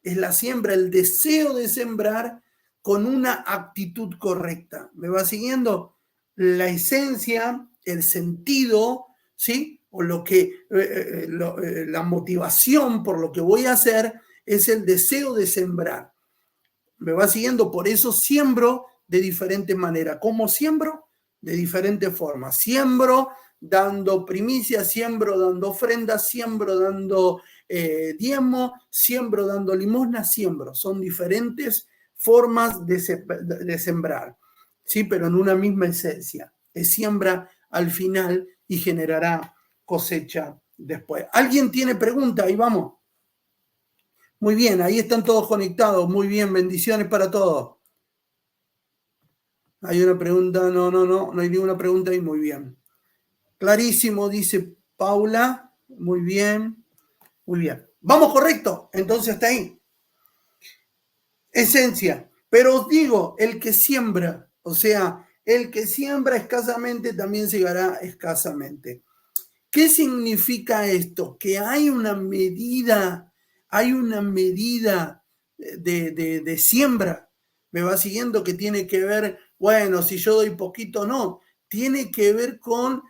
el deseo de sembrar con una actitud correcta. ¿Me va siguiendo? La esencia, el sentido, ¿sí? O la motivación por lo que voy a hacer es el deseo de sembrar. ¿Me va siguiendo? Por eso siembro de diferentes maneras. ¿Cómo siembro? De diferentes formas. Siembro dando primicia, siembro dando ofrendas, siembro dando diezmo, siembro dando limosna, siembro. Son diferentes formas de sembrar, ¿sí? Pero en una misma esencia. Es siembra al final y generará cosecha después. ¿Alguien tiene pregunta? Ahí vamos. Muy bien, ahí están todos conectados. Muy bien, bendiciones para todos. Hay una pregunta, no hay ninguna pregunta ahí. Muy bien. Clarísimo, dice Paula. Muy bien, muy bien. Vamos correcto, entonces hasta ahí. Esencia. Pero os digo, el que siembra, o sea, el que siembra escasamente también segará escasamente. ¿Qué significa esto? Que hay una medida de siembra. Me va siguiendo que tiene que ver, bueno, si yo doy poquito, no. Tiene que ver con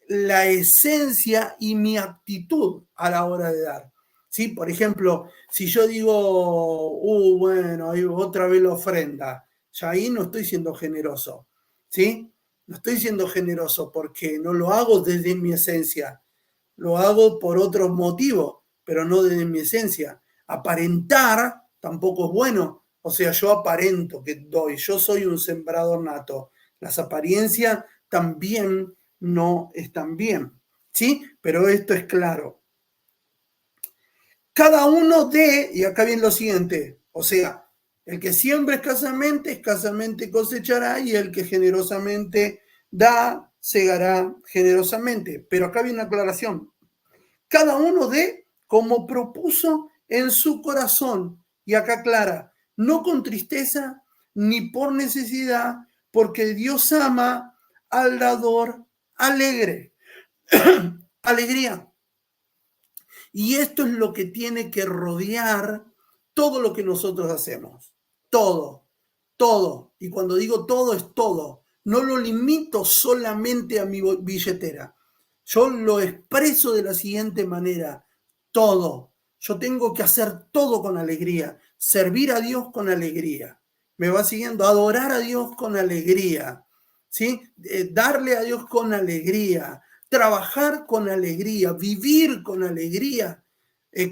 la esencia y mi actitud a la hora de dar. ¿Sí? Por ejemplo, si yo digo, bueno, otra vez la ofrenda, ya ahí no estoy siendo generoso. ¿Sí? No estoy siendo generoso porque no lo hago desde mi esencia. Lo hago por otros motivos, pero no desde mi esencia. Aparentar tampoco es bueno. O sea, yo aparento que doy. Yo soy un sembrador nato. Las apariencias también no están bien, ¿sí? Pero esto es claro. Cada uno de, y acá viene lo siguiente, o sea, el que siembra escasamente cosechará, y el que generosamente da, segará generosamente. Pero acá viene una aclaración. Cada uno de como propuso en su corazón, y acá aclara, no con tristeza ni por necesidad, porque Dios ama al dador alegre. Alegría. Y esto es lo que tiene que rodear todo lo que nosotros hacemos. Todo, todo. Y cuando digo todo, es todo. No lo limito solamente a mi billetera. Yo lo expreso de la siguiente manera. Todo. Yo tengo que hacer todo con alegría. Servir a Dios con alegría. ¿Me va siguiendo? Adorar a Dios con alegría. ¿Sí? Darle a Dios con alegría. Trabajar con alegría, vivir con alegría,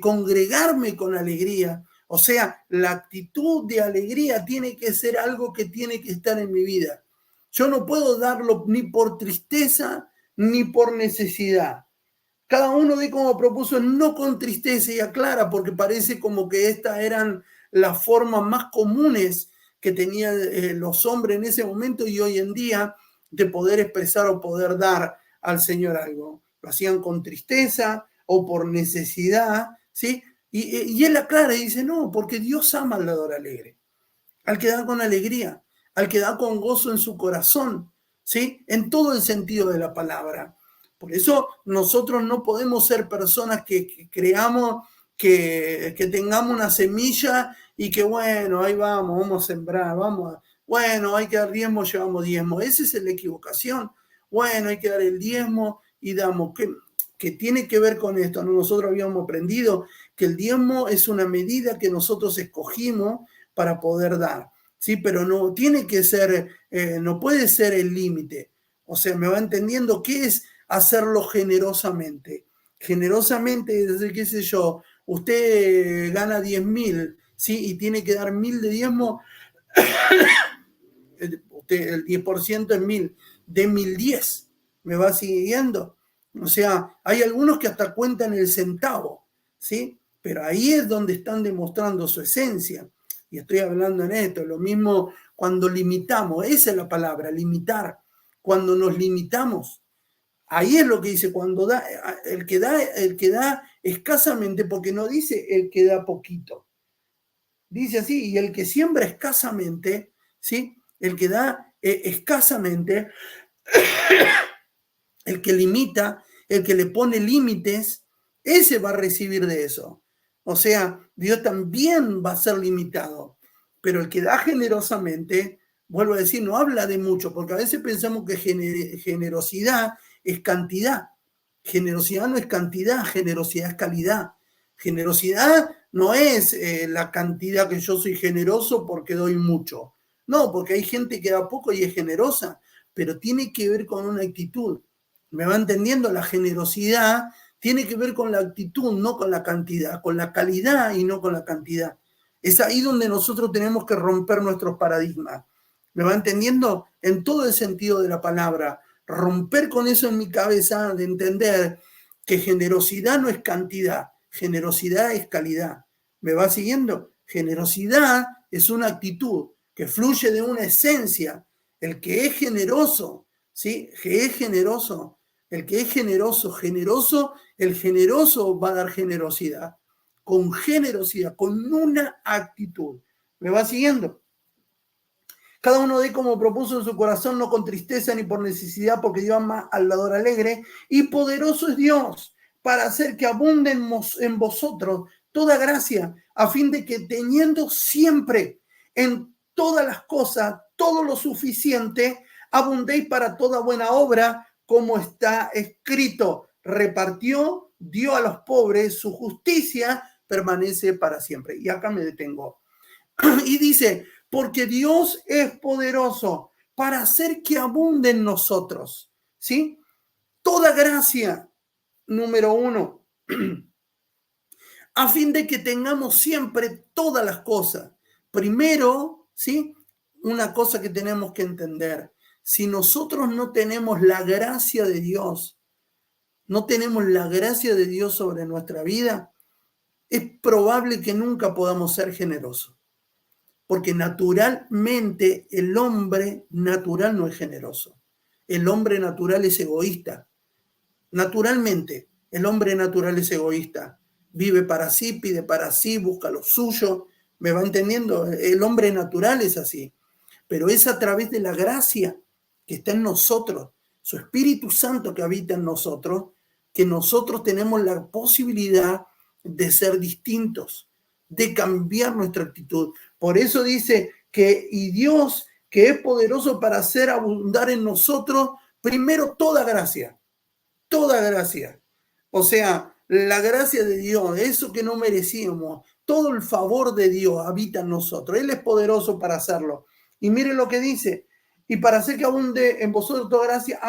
congregarme con alegría. O sea, la actitud de alegría tiene que ser algo que tiene que estar en mi vida. Yo no puedo darlo ni por tristeza ni por necesidad. Cada uno de como propuso, no con tristeza, y aclara, porque parece como que estas eran las formas más comunes que tenían los hombres en ese momento y hoy en día de poder expresar o poder dar al Señor algo. Lo hacían con tristeza o por necesidad, ¿sí? Y él aclara y dice, no, porque Dios ama al dador alegre, al que da con alegría, al que da con gozo en su corazón, ¿sí? En todo el sentido de la palabra. Por eso nosotros no podemos ser personas que creamos que tengamos una semilla y que bueno, ahí vamos a sembrar, bueno, hay que dar diezmo, llevamos diezmo. Esa es la equivocación. Bueno, hay que dar el diezmo y damos. Que tiene que ver con esto, ¿no? Nosotros habíamos aprendido que el diezmo es una medida que nosotros escogimos para poder dar, ¿sí? Pero no tiene que ser, no puede ser el límite. O sea, me va entendiendo qué es hacerlo generosamente. Generosamente, desde qué sé yo, usted gana 10.000, ¿sí? Y tiene que dar 1.000 de diezmo, usted, el 10% es 1.000, de 1.010, ¿me va siguiendo? O sea, hay algunos que hasta cuentan el centavo, ¿sí? Pero ahí es donde están demostrando su esencia. Y estoy hablando en esto, lo mismo cuando limitamos, esa es la palabra, limitar. Cuando nos limitamos, ahí es lo que dice, cuando da, el que da escasamente, porque no dice el que da poquito. Dice así, y el que siembra escasamente, ¿sí? El que da escasamente, el que limita, el que le pone límites, ese va a recibir de eso. O sea, Dios también va a ser limitado, pero el que da generosamente, vuelvo a decir, no habla de mucho, porque a veces pensamos que generosidad es cantidad. Generosidad no es cantidad, generosidad es calidad. Generosidad no es la cantidad que yo soy generoso porque doy mucho. No, porque hay gente que da poco y es generosa, pero tiene que ver con una actitud. ¿Me va entendiendo? La generosidad tiene que ver con la actitud, no con la cantidad, con la calidad y no con la cantidad. Es ahí donde nosotros tenemos que romper nuestros paradigmas. ¿Me va entendiendo? En todo el sentido de la palabra. Romper con eso en mi cabeza, de entender que generosidad no es cantidad, generosidad es calidad. ¿Me va siguiendo? Generosidad es una actitud que fluye de una esencia. El que es generoso, ¿sí? Que es generoso. El que es generoso, el generoso va a dar generosidad. Con generosidad, con una actitud. ¿Me va siguiendo? Cada uno dé como propuso en su corazón, no con tristeza ni por necesidad, porque Dios ama al dador alegre, y poderoso es Dios para hacer que abunde en vosotros toda gracia, a fin de que teniendo siempre en todas las cosas todo lo suficiente, abundéis para toda buena obra, como está escrito, repartió, dio a los pobres, su justicia permanece para siempre. Y acá me detengo. Y dice, porque Dios es poderoso para hacer que abunde en nosotros, ¿sí? Toda gracia, número 1, a fin de que tengamos siempre todas las cosas. Primero, ¿sí? Una cosa que tenemos que entender, si nosotros no tenemos la gracia de Dios, no tenemos la gracia de Dios sobre nuestra vida, es probable que nunca podamos ser generosos. Porque naturalmente el hombre natural no es generoso. El hombre natural es egoísta. Naturalmente, el hombre natural es egoísta. Vive para sí, pide para sí, busca lo suyo. ¿Me va entendiendo? El hombre natural es así. Pero es a través de la gracia que está en nosotros, su Espíritu Santo que habita en nosotros, que nosotros tenemos la posibilidad de ser distintos, de cambiar nuestra actitud. Por eso dice que, y Dios, que es poderoso para hacer abundar en nosotros, primero toda gracia. O sea, la gracia de Dios, eso que no merecíamos, todo el favor de Dios habita en nosotros. Él es poderoso para hacerlo. Y mire lo que dice, y para hacer que abunde en vosotros toda gracia,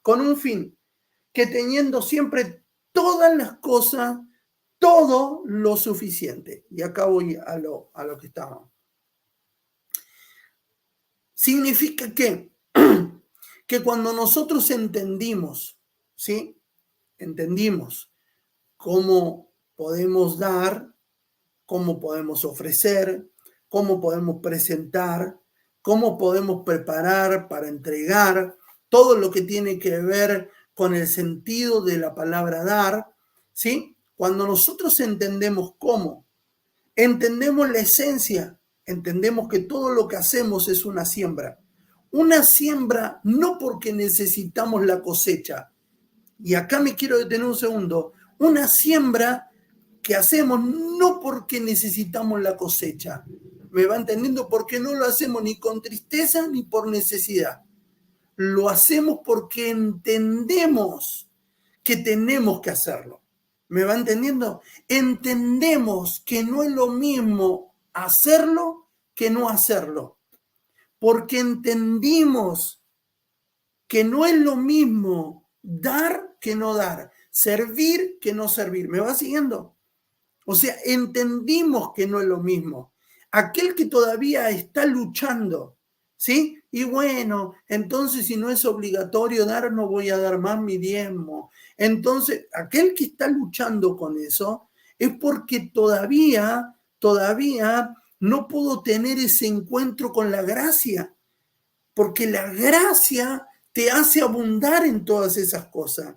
con un fin, que teniendo siempre todas las cosas, todo lo suficiente. Y acá voy a lo que estaba. Significa que cuando nosotros entendimos, ¿sí? Entendimos cómo podemos dar, cómo podemos ofrecer, cómo podemos presentar, cómo podemos preparar para entregar, todo lo que tiene que ver con el sentido de la palabra dar, ¿sí? Cuando nosotros entendemos cómo, entendemos la esencia, entendemos que todo lo que hacemos es una siembra. Una siembra no porque necesitamos la cosecha. Y acá me quiero detener un segundo. Una siembra que hacemos no porque necesitamos la cosecha. ¿Me va entendiendo? Porque no lo hacemos ni con tristeza ni por necesidad. Lo hacemos porque entendemos que tenemos que hacerlo. ¿Me va entendiendo? Entendemos que no es lo mismo hacerlo que no hacerlo. Porque entendimos que no es lo mismo dar que no dar, servir que no servir. ¿Me va siguiendo? O sea, entendimos que no es lo mismo. Aquel que todavía está luchando, ¿sí? Y bueno, entonces si no es obligatorio dar, no voy a dar más mi diezmo. Entonces, aquel que está luchando con eso es porque todavía no pudo tener ese encuentro con la gracia. Porque la gracia te hace abundar en todas esas cosas.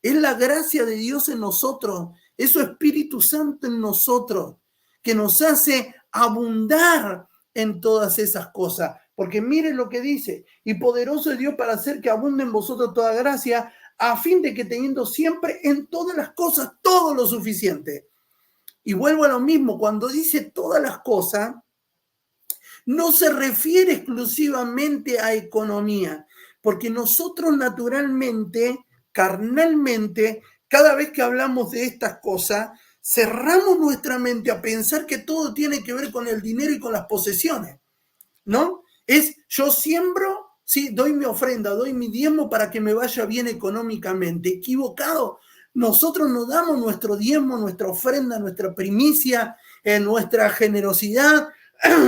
Es la gracia de Dios en nosotros, es su Espíritu Santo en nosotros, que nos hace abundar en todas esas cosas. Porque miren lo que dice, y poderoso es Dios para hacer que abunde en vosotros toda gracia, a fin de que teniendo siempre en todas las cosas todo lo suficiente. Y vuelvo a lo mismo, cuando dice todas las cosas, no se refiere exclusivamente a economía, porque nosotros naturalmente, carnalmente, cada vez que hablamos de estas cosas, cerramos nuestra mente a pensar que todo tiene que ver con el dinero y con las posesiones, ¿no? Es yo siembro, sí, doy mi ofrenda, doy mi diezmo para que me vaya bien económicamente. Equivocado. Nosotros no damos nuestro diezmo, nuestra ofrenda, nuestra primicia, nuestra generosidad,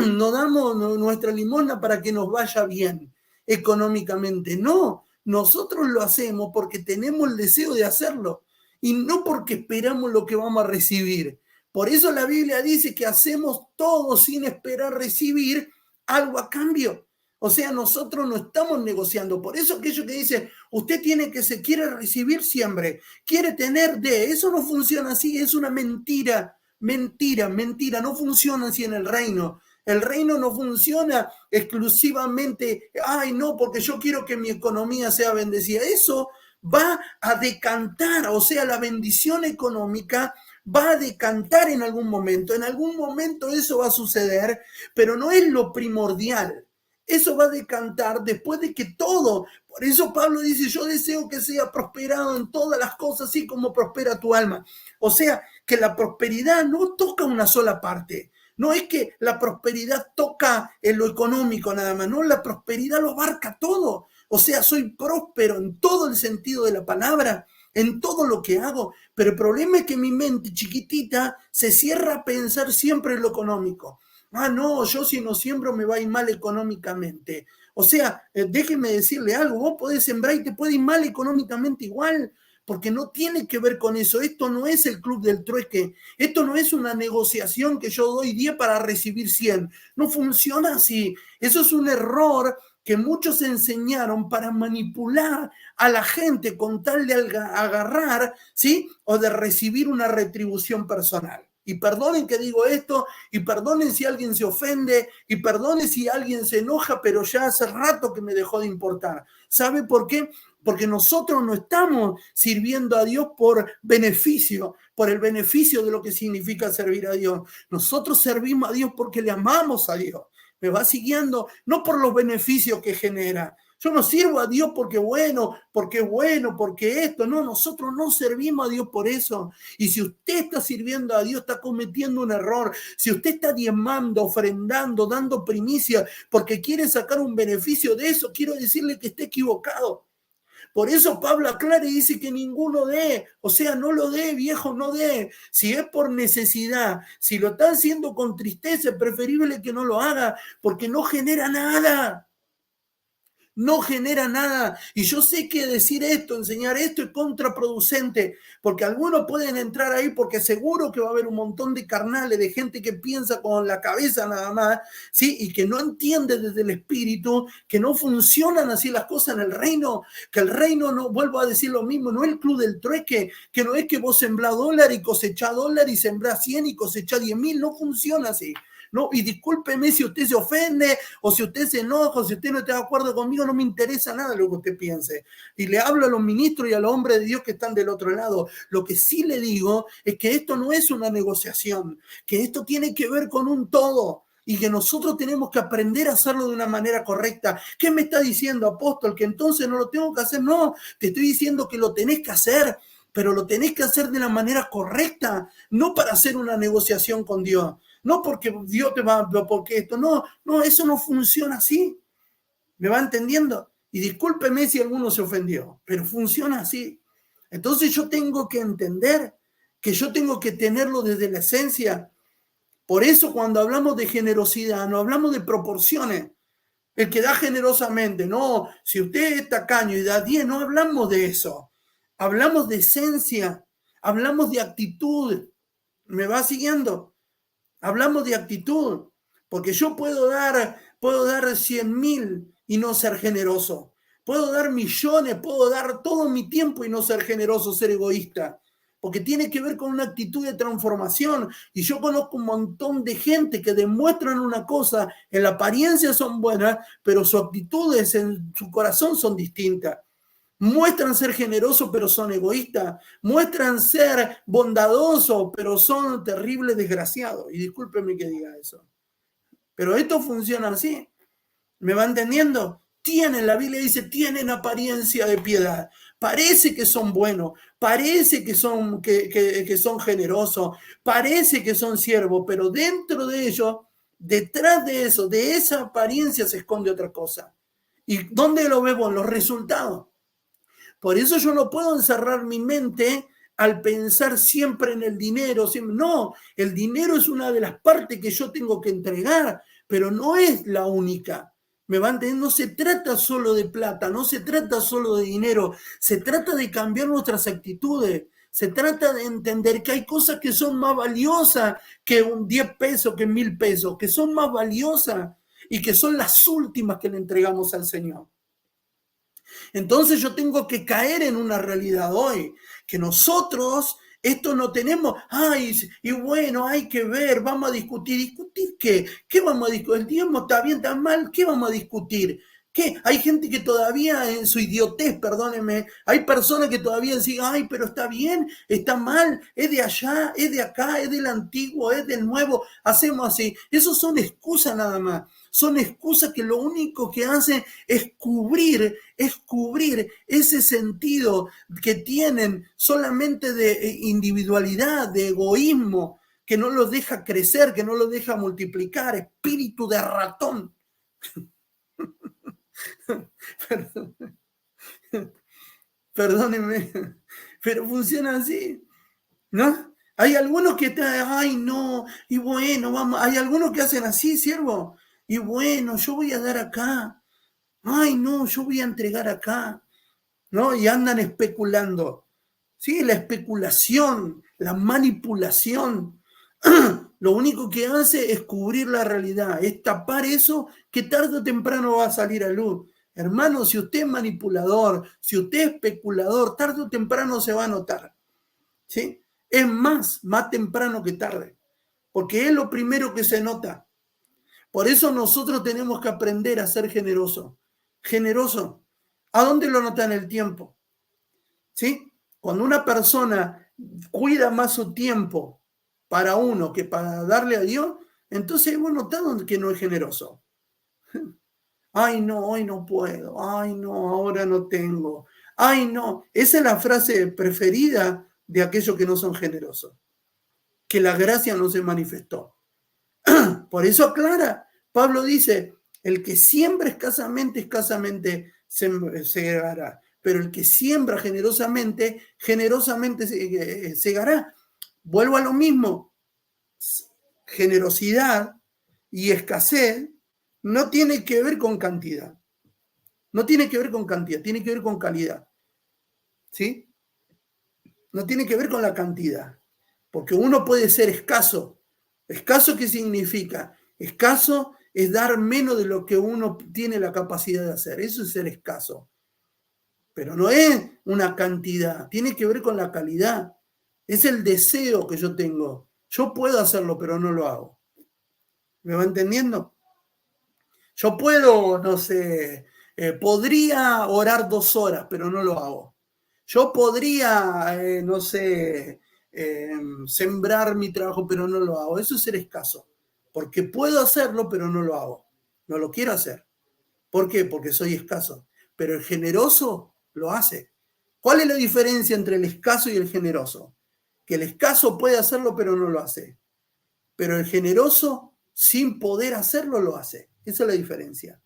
no damos nuestra limosna para que nos vaya bien económicamente. No, nosotros lo hacemos porque tenemos el deseo de hacerlo y no porque esperamos lo que vamos a recibir. Por eso la Biblia dice que hacemos todo sin esperar recibir algo a cambio. O sea, nosotros no estamos negociando. Por eso aquello que dice, usted tiene que se quiere recibir siempre, quiere tener de, eso no funciona así, es una mentira. Mentira, no funciona así en el reino. El reino no funciona exclusivamente, ay no, porque yo quiero que mi economía sea bendecida. Eso va a decantar, o sea, la bendición económica va a decantar en algún momento eso va a suceder, pero no es lo primordial. Eso va a decantar después de que todo, por eso Pablo dice, yo deseo que sea prosperado en todas las cosas, así como prospera tu alma. O sea, que la prosperidad no toca una sola parte. No es que la prosperidad toca en lo económico nada más, no, la prosperidad lo abarca todo. O sea, soy próspero en todo el sentido de la palabra, en todo lo que hago, pero el problema es que mi mente chiquitita se cierra a pensar siempre en lo económico. Ah, no, yo si no siembro me va a ir mal económicamente. O sea, déjeme decirle algo, vos podés sembrar y te puede ir mal económicamente igual, porque no tiene que ver con eso. Esto no es el club del trueque, esto no es una negociación que yo doy 10 para recibir 100. No funciona así. Eso es un error que muchos enseñaron para manipular a la gente con tal de agarrar, ¿sí? O de recibir una retribución personal. Y perdonen que digo esto, y perdonen si alguien se ofende, y perdonen si alguien se enoja, pero ya hace rato que me dejó de importar. ¿Sabe por qué? Porque nosotros no estamos sirviendo a Dios por beneficio, por el beneficio de lo que significa servir a Dios. Nosotros servimos a Dios porque le amamos a Dios. Me va siguiendo, no por los beneficios que genera. Yo no sirvo a Dios porque esto. No, nosotros no servimos a Dios por eso. Y si usted está sirviendo a Dios, está cometiendo un error. Si usted está diezmando, ofrendando, dando primicia porque quiere sacar un beneficio de eso, quiero decirle que está equivocado. Por eso Pablo aclara y dice que ninguno dé. O sea, no lo dé, viejo, no dé. Si es por necesidad, si lo está haciendo con tristeza, es preferible que no lo haga porque no genera nada. No genera nada. Y yo sé que decir esto, enseñar esto es contraproducente, porque algunos pueden entrar ahí porque seguro que va a haber un montón de carnales, de gente que piensa con la cabeza nada más, ¿sí? Y que no entiende desde el espíritu, que no funcionan así las cosas en el reino, que el reino, no, vuelvo a decir lo mismo, no es el club del trueque, que no es que vos sembrás dólar y cosechás dólar y sembrás 100 y cosechás 10.000, no funciona así. No, y discúlpeme si usted se ofende o si usted se enoja o si usted no está de acuerdo conmigo, no me interesa nada lo que usted piense. Y le hablo a los ministros y a los hombres de Dios que están del otro lado. Lo que sí le digo es que esto no es una negociación, que esto tiene que ver con un todo y que nosotros tenemos que aprender a hacerlo de una manera correcta. ¿Qué me está diciendo, apóstol? ¿Que entonces no lo tengo que hacer? No, te estoy diciendo que lo tenés que hacer, pero lo tenés que hacer de la manera correcta, no para hacer una negociación con Dios. No porque Dios te va, porque esto, no, no, eso no funciona así. ¿Me va entendiendo? Y discúlpeme si alguno se ofendió, pero funciona así. Entonces yo tengo que entender que yo tengo que tenerlo desde la esencia. Por eso cuando hablamos de generosidad, no hablamos de proporciones. El que da generosamente, no, si usted es tacaño y da 10, no hablamos de eso. Hablamos de esencia, hablamos de actitud. ¿Me va siguiendo? Hablamos de actitud, porque yo puedo dar 100.000 y no ser generoso. Puedo dar millones, puedo dar todo mi tiempo y no ser generoso, ser egoísta. Porque tiene que ver con una actitud de transformación. Y yo conozco un montón de gente que demuestran una cosa, en la apariencia son buenas, pero sus actitudes en su corazón son distintas. Muestran ser generosos, pero son egoístas. Muestran ser bondadosos, pero son terribles desgraciados. Y discúlpenme que diga eso. Pero esto funciona así. ¿Me va entendiendo? La Biblia dice, tienen apariencia de piedad. Parece que son buenos, parece que son generosos, parece que son siervos, pero dentro de ellos, detrás de eso, de esa apariencia se esconde otra cosa. ¿Y dónde lo vemos? En los resultados. Por eso yo no puedo encerrar mi mente al pensar siempre en el dinero. No, el dinero es una de las partes que yo tengo que entregar, pero no es la única. ¿Me va a entender? No se trata solo de plata, no se trata solo de dinero, se trata de cambiar nuestras actitudes. Se trata de entender que hay cosas que son más valiosas que un 10 pesos, que 1.000 pesos, que son más valiosas y que son las últimas que le entregamos al Señor. Entonces yo tengo que caer en una realidad hoy, que nosotros esto no tenemos, y bueno, hay que ver, vamos a discutir. ¿Discutir qué? ¿Qué vamos a discutir? ¿El diezmo está bien, está mal? ¿Qué vamos a discutir? ¿Qué? Hay gente que todavía en su idiotez, perdónenme, hay personas que todavía dicen, pero está bien, está mal, es de allá, es de acá, es del antiguo, es del nuevo, hacemos así. Eso son excusas nada más. Son excusas que lo único que hacen es cubrir ese sentido que tienen solamente de individualidad, de egoísmo, que no los deja crecer, que no los deja multiplicar, espíritu de ratón. Perdónenme, pero funciona así, ¿no? Hay algunos que están, ay no, y bueno, vamos, hay algunos que hacen así, siervo, y bueno, yo voy a dar acá, ay no, yo voy a entregar acá, ¿no? Y andan especulando, ¿sí? La especulación, la manipulación, lo único que hace es cubrir la realidad, es tapar eso que tarde o temprano va a salir a luz. Hermano, si usted es manipulador, si usted es especulador, tarde o temprano se va a notar, ¿sí? Es más temprano que tarde, porque es lo primero que se nota. Por eso nosotros tenemos que aprender a ser generosos. Generoso. ¿A dónde lo nota en el tiempo? ¿Sí? Cuando una persona cuida más su tiempo para uno que para darle a Dios, entonces hemos notado que no es generoso. Ay, no, hoy no puedo. Ay, no, ahora no tengo. Ay, no. Esa es la frase preferida de aquellos que no son generosos. Que la gracia no se manifestó. Por eso aclara, Pablo dice, el que siembra escasamente segará, pero el que siembra generosamente, generosamente segará. Vuelvo a lo mismo, generosidad y escasez no tiene que ver con cantidad, no tiene que ver con cantidad, tiene que ver con calidad, ¿sí? No tiene que ver con la cantidad, porque uno puede ser escaso. ¿Escaso qué significa? Escaso es dar menos de lo que uno tiene la capacidad de hacer. Eso es ser escaso. Pero no es una cantidad, tiene que ver con la calidad. Es el deseo que yo tengo. Yo puedo hacerlo, pero no lo hago. ¿Me va entendiendo? Yo puedo, no sé, podría orar 2 horas, pero no lo hago. Yo podría, no sé, sembrar mi trabajo, pero no lo hago. Eso es ser escaso. Porque puedo hacerlo, pero no lo hago. No lo quiero hacer. ¿Por qué? Porque soy escaso. Pero el generoso lo hace. ¿Cuál es la diferencia entre el escaso y el generoso? Que el escaso puede hacerlo, pero no lo hace. Pero el generoso, sin poder hacerlo, lo hace. Esa es la diferencia.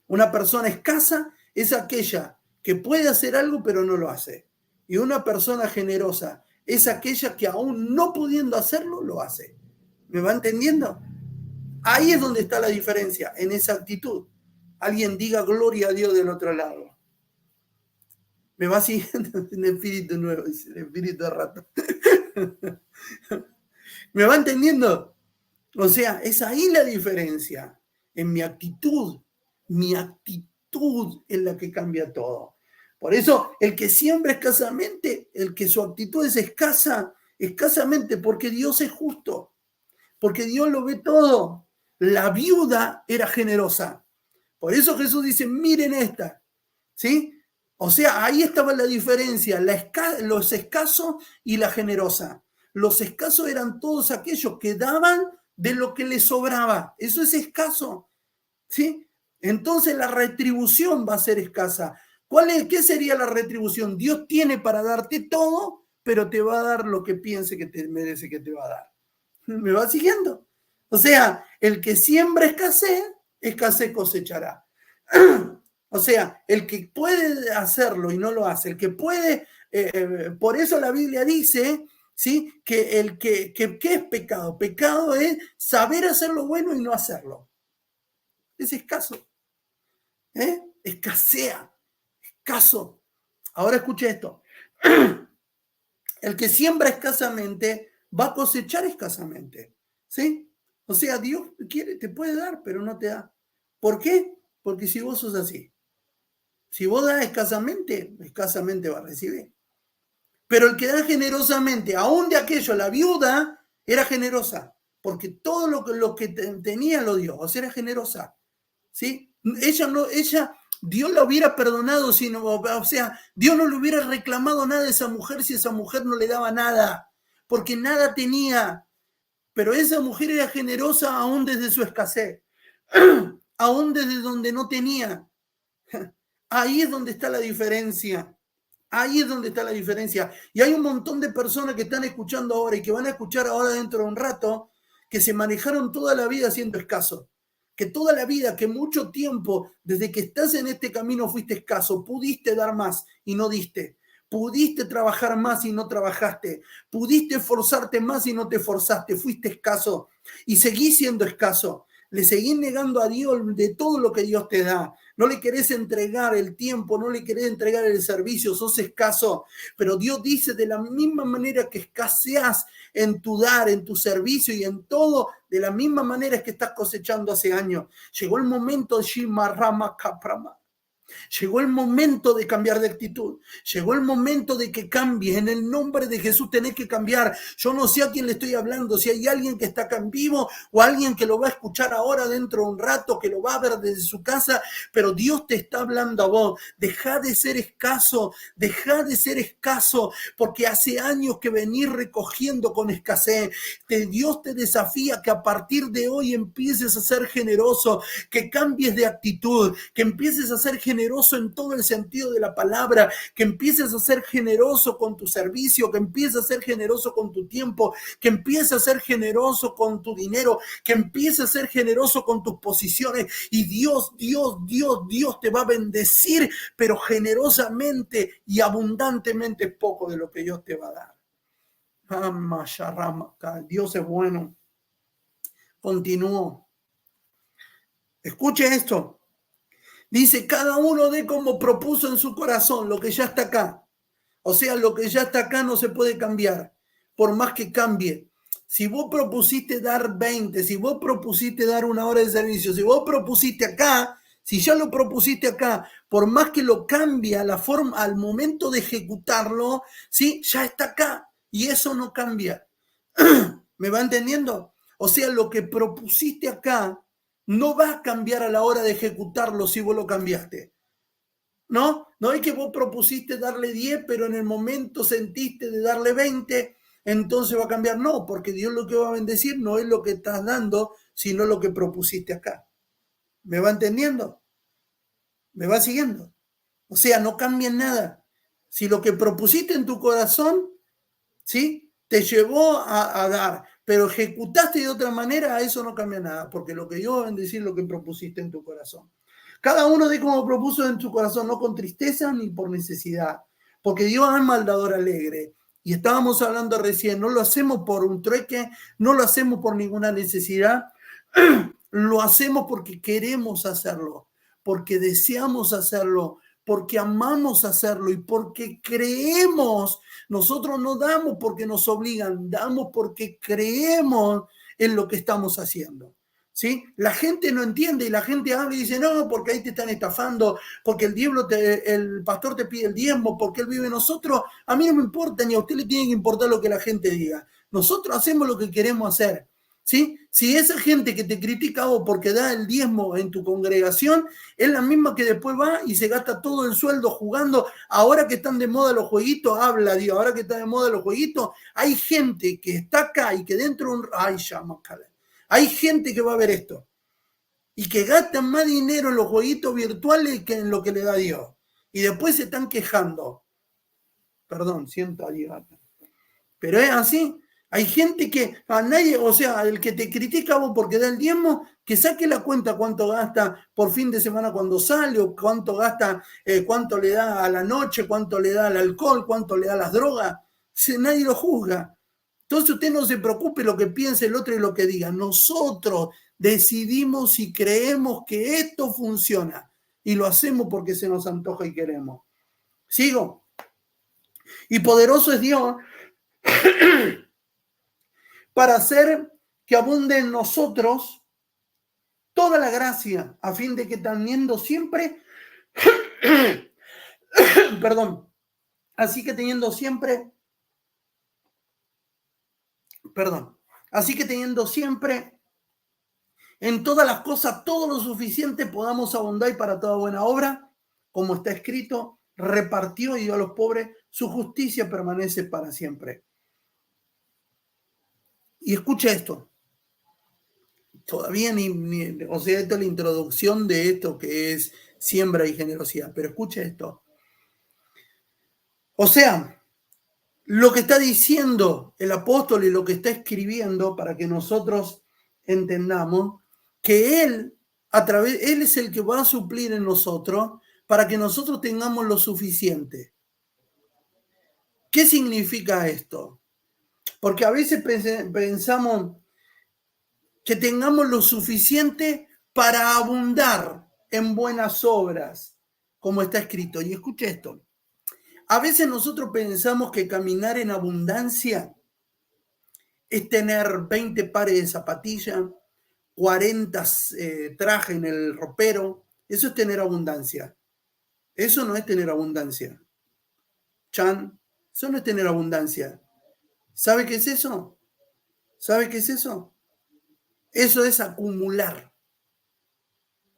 Una persona escasa es aquella que puede hacer algo, pero no lo hace. Y una persona generosa es aquella que aún no pudiendo hacerlo, lo hace. ¿Me va entendiendo? Ahí es donde está la diferencia, en esa actitud. Alguien diga gloria a Dios del otro lado. Me va siguiendo en espíritu nuevo, dice, en espíritu de rato. ¿Me va entendiendo? O sea, es ahí la diferencia, en mi actitud es la que cambia todo. Por eso, el que siembra escasamente, el que su actitud es escasa, escasamente, porque Dios es justo, porque Dios lo ve todo. La viuda era generosa. Por eso Jesús dice, miren esta, ¿sí? O sea, ahí estaba la diferencia, los escasos y la generosa. Los escasos eran todos aquellos que daban de lo que les sobraba. Eso es escaso, ¿sí? Entonces la retribución va a ser escasa. ¿Qué sería la retribución? Dios tiene para darte todo, pero te va a dar lo que piense que te merece que te va a dar. ¿Me va siguiendo? O sea, el que siembra escasez cosechará. O sea, el que puede hacerlo y no lo hace, el que puede, por eso la Biblia dice, ¿sí? Que ¿qué es pecado? Pecado es saber hacer lo bueno y no hacerlo. Es escaso. Escasea, escaso. Ahora escuche esto. El que siembra escasamente va a cosechar escasamente. ¿Sí? O sea, Dios te puede dar, pero no te da. ¿Por qué? Porque si vos sos así, si vos das escasamente, escasamente va a recibir. Pero el que da generosamente, aún de aquello, la viuda era generosa, porque todo lo que tenía lo dio, o sea, era generosa. ¿Sí? Ella, Dios la hubiera perdonado, o sea, Dios no le hubiera reclamado nada a esa mujer si esa mujer no le daba nada, porque nada tenía. Pero esa mujer era generosa aún desde su escasez, aún desde donde no tenía. Ahí es donde está la diferencia. Ahí es donde está la diferencia. Y hay un montón de personas que están escuchando ahora y que van a escuchar ahora dentro de un rato, que se manejaron toda la vida siendo escasos. Que toda la vida, que mucho tiempo, desde que estás en este camino fuiste escaso, pudiste dar más y no diste. Pudiste trabajar más y no trabajaste. Pudiste esforzarte más y no te esforzaste. Fuiste escaso y seguís siendo escaso. Le seguís negando a Dios de todo lo que Dios te da. No le querés entregar el tiempo, no le querés entregar el servicio, sos escaso. Pero Dios dice, de la misma manera que escaseas en tu dar, en tu servicio y en todo, de la misma manera es que estás cosechando hace años. Llegó el momento de Shimarama Kaprama. Llegó el momento de cambiar de actitud. Llegó el momento de que cambies. En el nombre de Jesús tenés que cambiar. Yo no sé a quién le estoy hablando, si hay alguien que está acá en vivo o alguien que lo va a escuchar ahora dentro de un rato, que lo va a ver desde su casa, pero Dios te está hablando a vos. Deja de ser escaso, porque hace años que venís recogiendo con escasez. Dios te desafía que a partir de hoy empieces a ser generoso, que cambies de actitud, que empieces a ser generoso en todo el sentido de la palabra, que empieces a ser generoso con tu servicio, que empieces a ser generoso con tu tiempo, que empieces a ser generoso con tu dinero, que empieces a ser generoso con tus posiciones y Dios te va a bendecir, pero generosamente y abundantemente es poco de lo que Dios te va a dar. Dios es bueno. Continúo. Escuche esto. Dice, cada uno dé como propuso en su corazón, lo que ya está acá. O sea, lo que ya está acá no se puede cambiar, por más que cambie. Si vos propusiste dar 20, si vos propusiste dar 1 hora de servicio, si vos propusiste acá, si ya lo propusiste acá, por más que lo cambie a la forma, al momento de ejecutarlo, ¿sí? Ya está acá y eso no cambia. ¿Me va entendiendo? O sea, lo que propusiste acá no va a cambiar a la hora de ejecutarlo si vos lo cambiaste. No es que vos propusiste darle 10, pero en el momento sentiste de darle 20, entonces va a cambiar. No, porque Dios lo que va a bendecir no es lo que estás dando, sino lo que propusiste acá. ¿Me va entendiendo? ¿Me va siguiendo? O sea, no cambia nada. Si lo que propusiste en tu corazón, ¿sí? Te llevó a dar, pero ejecutaste de otra manera, a eso no cambia nada, porque lo que Dios va a bendecir es lo que propusiste en tu corazón. Cada uno de como propuso en su corazón, no con tristeza ni por necesidad, porque Dios ama al dador alegre. Y estábamos hablando recién, no lo hacemos por un trueque, no lo hacemos por ninguna necesidad, lo hacemos porque queremos hacerlo, porque deseamos hacerlo, porque amamos hacerlo y porque creemos. Nosotros no damos porque nos obligan, damos porque creemos en lo que estamos haciendo. ¿Sí? La gente no entiende y la gente habla y dice, no, porque ahí te están estafando, porque el pastor te pide el diezmo, porque él vive en nosotros. A mí no me importa, ni a usted le tiene que importar lo que la gente diga. Nosotros hacemos lo que queremos hacer. ¿Sí? Si esa gente que te critica a vos porque da el diezmo en tu congregación es la misma que después va y se gasta todo el sueldo jugando, ahora que están de moda los jueguitos, habla Dios, ahora que están de moda los jueguitos, hay gente que está acá y que dentro de un... Ay, hay gente que va a ver esto y que gasta más dinero en los jueguitos virtuales que en lo que le da Dios. Y después se están quejando. Perdón, siento allí. Pero es así. Hay gente que a nadie, o sea, el que te critica a vos porque da el diezmo, que saque la cuenta cuánto gasta por fin de semana cuando sale, o cuánto gasta, cuánto le da a la noche, cuánto le da al alcohol, cuánto le da a las drogas. Nadie lo juzga. Entonces usted no se preocupe lo que piense el otro y lo que diga. Nosotros decidimos y creemos que esto funciona y lo hacemos porque se nos antoja y queremos. ¿Sigo? Y poderoso es Dios para hacer que abunde en nosotros toda la gracia, a fin de que teniendo siempre, perdón, así que teniendo siempre en todas las cosas todo lo suficiente podamos abundar y para toda buena obra, como está escrito, repartió y dio a los pobres, su justicia permanece para siempre. Y escucha esto. Todavía o sea, esta es la introducción de esto que es siembra y generosidad, pero escucha esto. O sea, lo que está diciendo el apóstol y lo que está escribiendo para que nosotros entendamos que él es el que va a suplir en nosotros para que nosotros tengamos lo suficiente. ¿Qué significa esto? Porque a veces pensamos que tengamos lo suficiente para abundar en buenas obras, como está escrito. Y escuche esto. A veces nosotros pensamos que caminar en abundancia es tener 20 pares de zapatillas, 40 trajes en el ropero. Eso es tener abundancia. Eso no es tener abundancia. Chan, eso no es tener abundancia. ¿Sabe qué es eso? ¿Sabe qué es eso? Eso es acumular.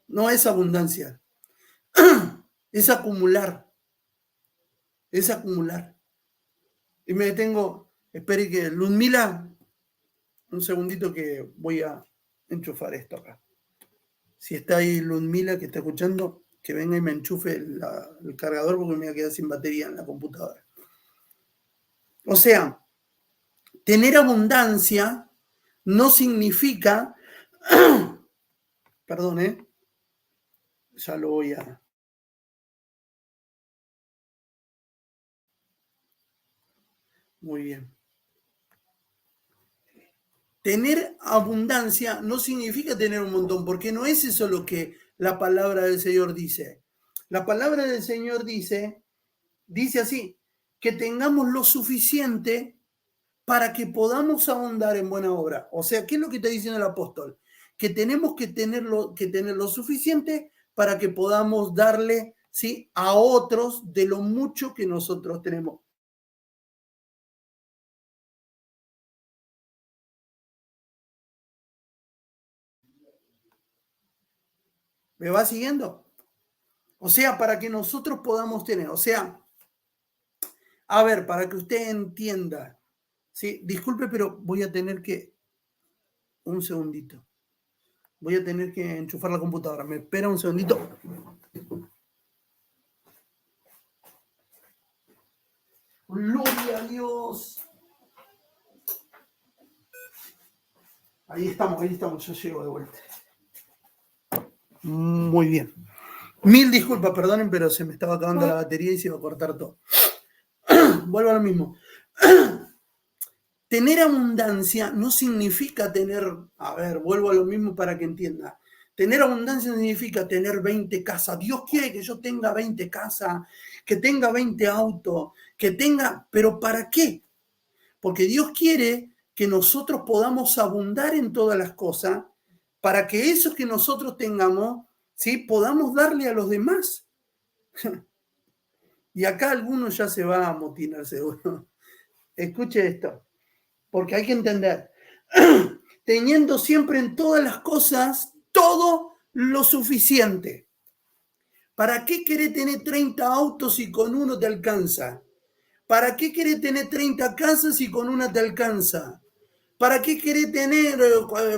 No es abundancia. Es acumular. Es acumular. Y me detengo. Espere que Ludmila, un segundito que voy a enchufar esto acá. Si está ahí Ludmila que está escuchando, que venga y me enchufe el cargador porque me voy a quedar sin batería en la computadora. O sea, tener abundancia no significa, perdón, ya lo voy a... Muy bien. Tener abundancia no significa tener un montón, porque no es eso lo que la palabra del Señor dice. La palabra del Señor dice así, que tengamos lo suficiente para que podamos abundar en buena obra. O sea, ¿qué es lo que está diciendo el apóstol? Que tenemos que tener lo suficiente para que podamos darle, ¿sí?, a otros de lo mucho que nosotros tenemos. ¿Me va siguiendo? O sea, para que nosotros podamos tener, o sea, a ver, para que usted entienda, ¿sí? Disculpe, pero voy a tener que, un segundito, voy a tener que enchufar la computadora. ¿Me espera un segundito? Gloria a Dios. Ahí estamos, yo llego de vuelta. Muy bien. Mil disculpas, perdonen, pero se me estaba acabando la batería y se iba a cortar todo. Vuelvo a lo mismo. Tener abundancia no significa tener, a ver, vuelvo a lo mismo para que entienda. Tener abundancia significa tener 20 casas. Dios quiere que yo tenga 20 casas, que tenga 20 autos, que tenga, pero ¿para qué? Porque Dios quiere que nosotros podamos abundar en todas las cosas para que eso que nosotros tengamos, ¿sí?, podamos darle a los demás. Y acá alguno ya se va a amotinar seguro. Escuche esto, porque hay que entender. Teniendo siempre en todas las cosas todo lo suficiente. ¿Para qué querés tener 30 autos si con uno te alcanza? ¿Para qué querés tener 30 casas si con una te alcanza? ¿Para qué querés tener,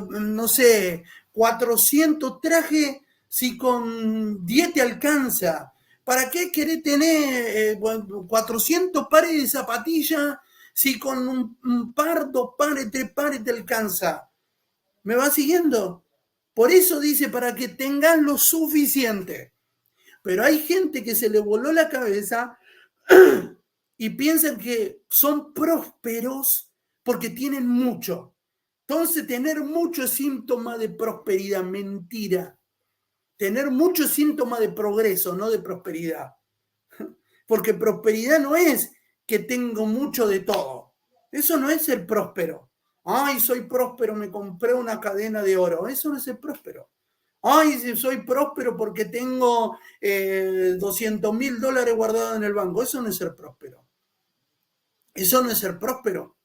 no sé, 400 trajes si con 10 te alcanza? ¿Para qué querés tener 400 pares de zapatillas si con un par, 2 pares, 3 pares te alcanza? ¿Me va siguiendo? Por eso dice, para que tengas lo suficiente. Pero hay gente que se le voló la cabeza y piensan que son prósperos porque tienen mucho. Entonces, tener mucho es síntoma de prosperidad. Mentira. Tener mucho es síntoma de progreso, no de prosperidad. Porque prosperidad no es que tengo mucho de todo. Eso no es ser próspero. Ay, soy próspero, me compré una cadena de oro. Eso no es ser próspero. Ay, soy próspero porque tengo $200.000 guardados en el banco. Eso no es ser próspero. Eso no es ser próspero.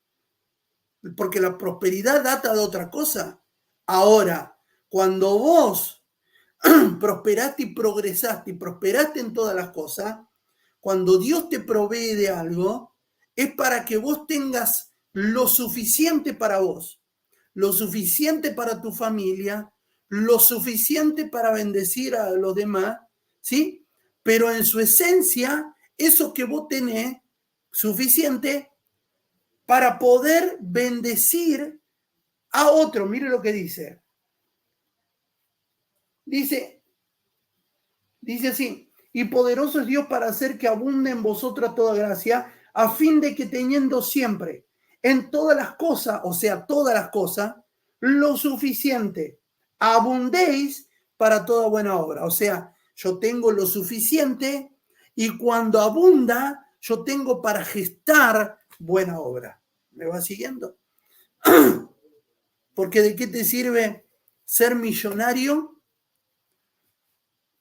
Porque la prosperidad data de otra cosa. Ahora, cuando vos prosperaste y progresaste y prosperaste en todas las cosas, cuando Dios te provee de algo, es para que vos tengas lo suficiente para vos, lo suficiente para tu familia, lo suficiente para bendecir a los demás, ¿sí? Pero en su esencia, eso que vos tenés suficiente para poder bendecir a otro. Mire lo que dice. Dice así, y poderoso es Dios para hacer que abunde en vosotras toda gracia, a fin de que teniendo siempre en todas las cosas, o sea, todas las cosas, lo suficiente, abundéis para toda buena obra. O sea, yo tengo lo suficiente y cuando abunda, yo tengo para gestar buena obra. ¿Me va siguiendo? Porque ¿de qué te sirve ser millonario?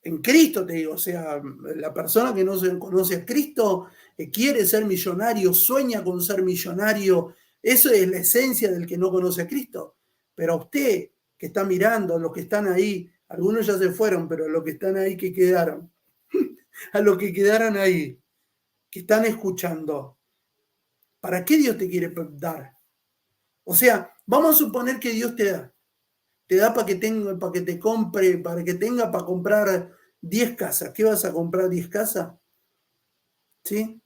En Cristo, te digo, o sea, la persona que no se conoce a Cristo quiere ser millonario, sueña con ser millonario. Eso es la esencia del que no conoce a Cristo. Pero a usted que está mirando, a los que están ahí, algunos ya se fueron, pero a los que están ahí que quedaron, a los que quedaron ahí, que están escuchando, ¿para qué Dios te quiere dar? O sea, vamos a suponer que Dios te da para que te compre, para que tenga para comprar 10 casas. ¿Qué vas a comprar 10 casas? ¿Sí?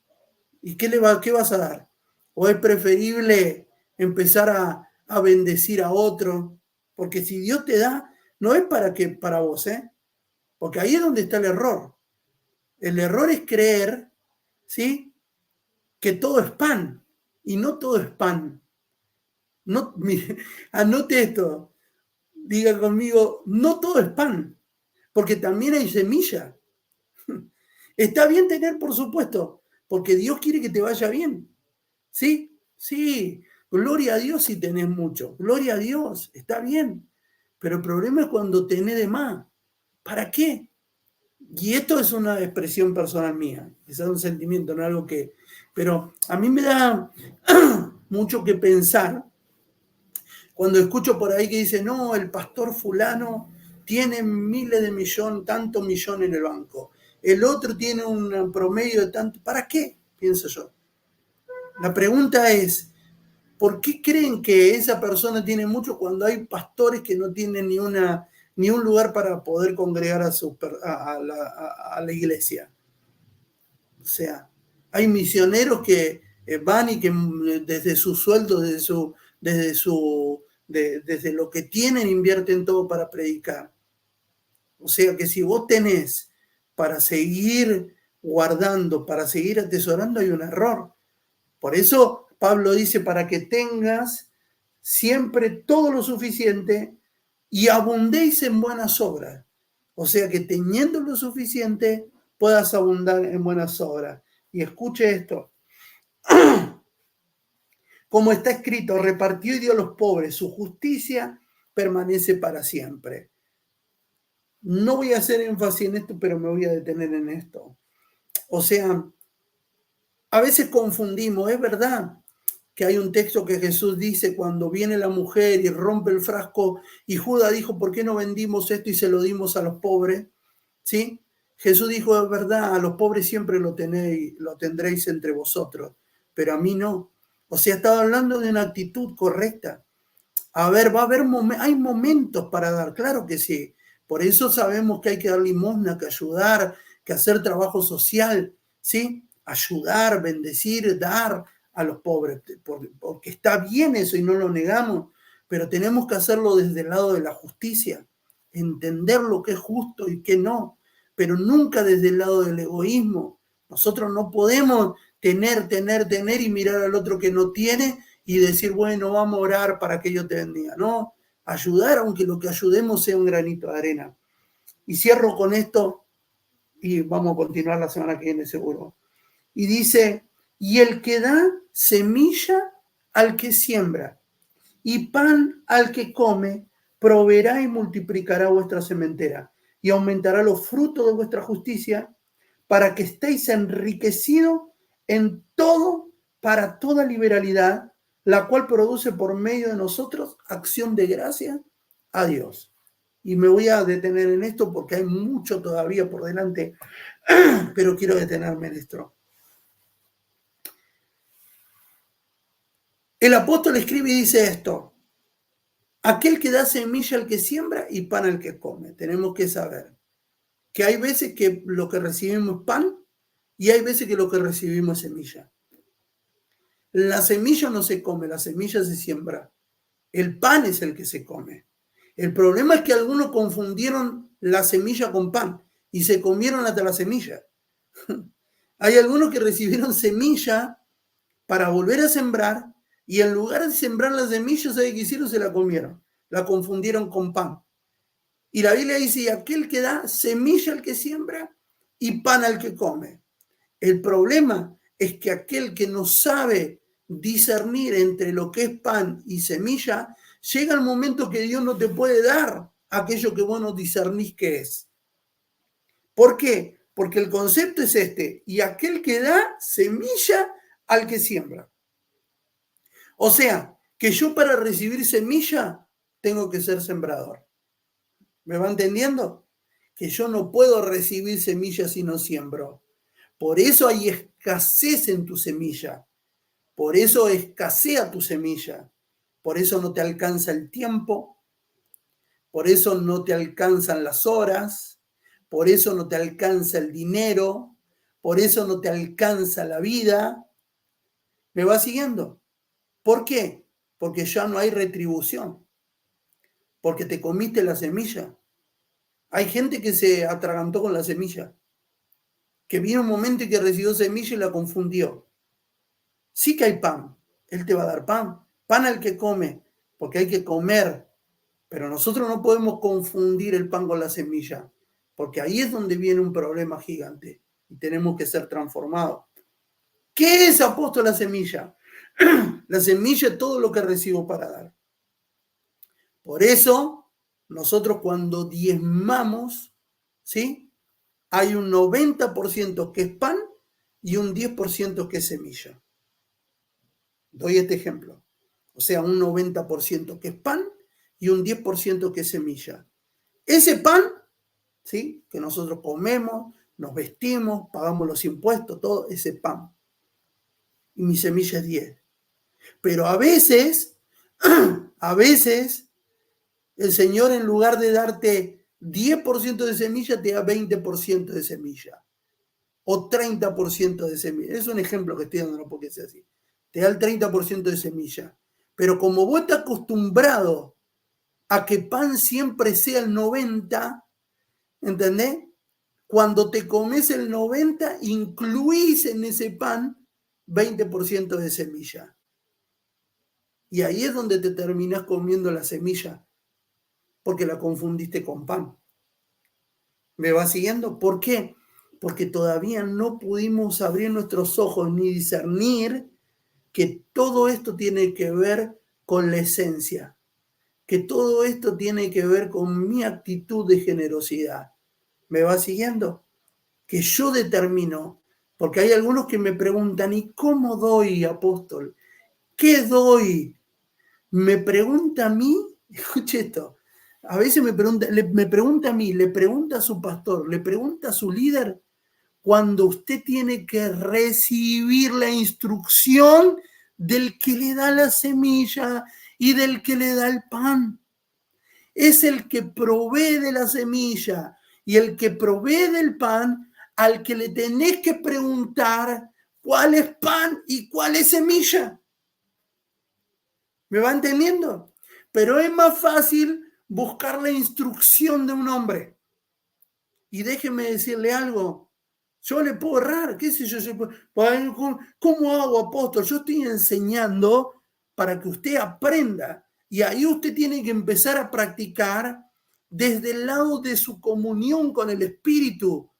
¿Y qué vas a dar? ¿O es preferible empezar a bendecir a otro? Porque si Dios te da, no es para vos, ¿eh? Porque ahí es donde está el error. El error es creer, ¿sí?, que todo es pan. Y no todo es pan. No, mire, anote esto. Diga conmigo, no todo es pan. Porque también hay semilla. Está bien tener, por supuesto, porque Dios quiere que te vaya bien. ¿Sí? Sí. Gloria a Dios si tenés mucho. Gloria a Dios. Está bien. Pero el problema es cuando tenés de más. ¿Para qué? Y esto es una expresión personal mía. Es un sentimiento, no algo que... Pero a mí me da mucho que pensar cuando escucho por ahí que dice, no, el pastor fulano tiene miles de millones, tantos millones en el banco. El otro tiene un promedio de tanto. ¿Para qué? Pienso yo. La pregunta es, ¿por qué creen que esa persona tiene mucho cuando hay pastores que no tienen ni un lugar para poder congregar a la iglesia? O sea, hay misioneros que van y que desde su sueldo, desde lo que tienen, invierten todo para predicar. O sea que si vos tenés para seguir guardando, para seguir atesorando, hay un error. Por eso Pablo dice, para que tengas siempre todo lo suficiente y abundéis en buenas obras. O sea que teniendo lo suficiente, puedas abundar en buenas obras. Y escuche esto. Como está escrito, repartió y dio a los pobres, su justicia permanece para siempre. No voy a hacer énfasis en esto, pero me voy a detener en esto. O sea, a veces confundimos, es verdad que hay un texto que Jesús dice cuando viene la mujer y rompe el frasco y Judas dijo, ¿por qué no vendimos esto y se lo dimos a los pobres? ¿Sí? Jesús dijo, es verdad, a los pobres siempre lo tendréis entre vosotros, pero a mí no. O sea, estaba hablando de una actitud correcta. A ver, hay momentos para dar, claro que sí. Por eso sabemos que hay que dar limosna, que ayudar, que hacer trabajo social, ¿sí? Ayudar, bendecir, dar a los pobres, porque está bien eso y no lo negamos, pero tenemos que hacerlo desde el lado de la justicia, entender lo que es justo y qué no, pero nunca desde el lado del egoísmo. Nosotros no podemos tener y mirar al otro que no tiene y decir, bueno, vamos a orar para que Dios te bendiga. No, ayudar, aunque lo que ayudemos sea un granito de arena. Y cierro con esto y vamos a continuar la semana que viene seguro. Y dice, y el que da semilla al que siembra y pan al que come, proveerá y multiplicará vuestra sementera y aumentará los frutos de vuestra justicia para que estéis enriquecidos en todo para toda liberalidad, la cual produce por medio de nosotros acción de gracia a Dios. Y me voy a detener en esto porque hay mucho todavía por delante, pero quiero detenerme en esto. El apóstol escribe y dice esto: aquel que da semilla al que siembra y pan al que come. Tenemos que saber que hay veces que lo que recibimos es pan y hay veces que lo que recibimos es semilla. La semilla no se come, la semilla se siembra. El pan es el que se come. El problema es que algunos confundieron la semilla con pan y se comieron hasta la semilla. Hay algunos que recibieron semilla para volver a sembrar, y en lugar de sembrar la semilla, ¿sabe qué hicieron? Se la comieron, la confundieron con pan. Y la Biblia dice, y aquel que da semilla al que siembra y pan al que come. El problema es que aquel que no sabe discernir entre lo que es pan y semilla, llega el momento que Dios no te puede dar aquello que vos no discernís que es. ¿Por qué? Porque el concepto es este, y aquel que da semilla al que siembra. O sea, que yo para recibir semilla tengo que ser sembrador. ¿Me va entendiendo? Que yo no puedo recibir semilla si no siembro. Por eso hay escasez en tu semilla. Por eso escasea tu semilla. Por eso no te alcanza el tiempo. Por eso no te alcanzan las horas. Por eso no te alcanza el dinero. Por eso no te alcanza la vida. ¿Me va siguiendo? ¿Por qué? Porque ya no hay retribución. Porque te comiste la semilla. Hay gente que se atragantó con la semilla. Que vino un momento y que recibió semilla y la confundió. Sí que hay pan. Él te va a dar pan. Pan al que come. Porque hay que comer. Pero nosotros no podemos confundir el pan con la semilla. Porque ahí es donde viene un problema gigante. Y tenemos que ser transformados. ¿Qué es, apóstol, la semilla? La semilla es todo lo que recibo para dar. Por eso, nosotros cuando diezmamos, ¿sí? Hay un 90% que es pan y un 10% que es semilla. Doy este ejemplo. O sea, un 90% que es pan y un 10% que es semilla. Ese pan, ¿sí? Que nosotros comemos, nos vestimos, pagamos los impuestos, todo ese pan. Y mi semilla es 10. Pero a veces, el Señor, en lugar de darte 10% de semilla, te da 20% de semilla. O 30% de semilla. Es un ejemplo que estoy dando, no porque sea así. Te da el 30% de semilla. Pero como vos estás acostumbrado a que pan siempre sea el 90%, ¿entendés? Cuando te comes el 90%, incluís en ese pan 20% de semilla. Y ahí es donde te terminás comiendo la semilla, porque la confundiste con pan. ¿Me va siguiendo? ¿Por qué? Porque todavía no pudimos abrir nuestros ojos ni discernir que todo esto tiene que ver con la esencia, que todo esto tiene que ver con mi actitud de generosidad. ¿Me va siguiendo? Que yo determino, porque hay algunos que me preguntan, ¿y cómo doy, apóstol? ¿Qué doy? Me pregunta a mí, escuche esto, a veces me pregunta a mí, le pregunta a su pastor, le pregunta a su líder, cuando usted tiene que recibir la instrucción del que le da la semilla y del que le da el pan. Es el que provee de la semilla y el que provee del pan al que le tenés que preguntar cuál es pan y cuál es semilla. ¿Me va entendiendo? Pero es más fácil buscar la instrucción de un hombre. Y déjeme decirle algo. Yo le puedo errar, qué sé yo. ¿Cómo hago, apóstol? Yo estoy enseñando para que usted aprenda. Y ahí usted tiene que empezar a practicar desde el lado de su comunión con el Espíritu.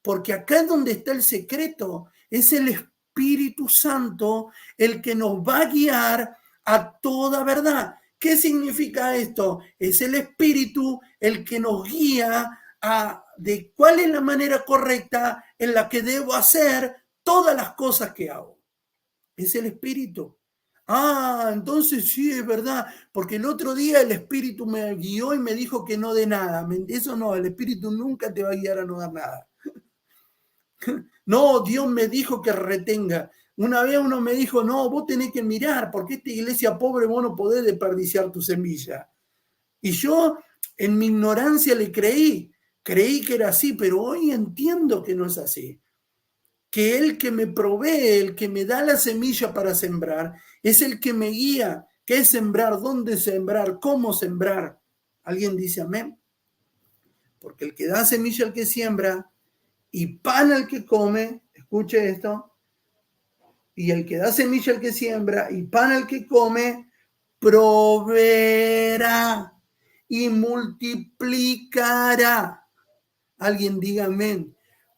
Porque acá es donde está el secreto. Es el Espíritu Santo el que nos va a guiar a toda verdad. ¿Qué significa esto? Es el Espíritu el que nos guía de cuál es la manera correcta en la que debo hacer todas las cosas que hago. Es el Espíritu. Ah, entonces sí, es verdad, porque el otro día el Espíritu me guió y me dijo que no dé nada. Eso no, el Espíritu nunca te va a guiar a no dar nada. No, Dios me dijo que retenga. Una vez uno me dijo, no, vos tenés que mirar, porque esta iglesia pobre vos no podés desperdiciar tu semilla. Y yo en mi ignorancia le creí que era así, pero hoy entiendo que no es así. Que el que me provee, el que me da la semilla para sembrar, es el que me guía. ¿Qué es sembrar? ¿Dónde sembrar? ¿Cómo sembrar? ¿Alguien dice amén? Porque el que da semilla al que siembra y pan al que come, escuche esto, y el que da semilla al que siembra y pan al que come, proveerá y multiplicará. Alguien diga amén.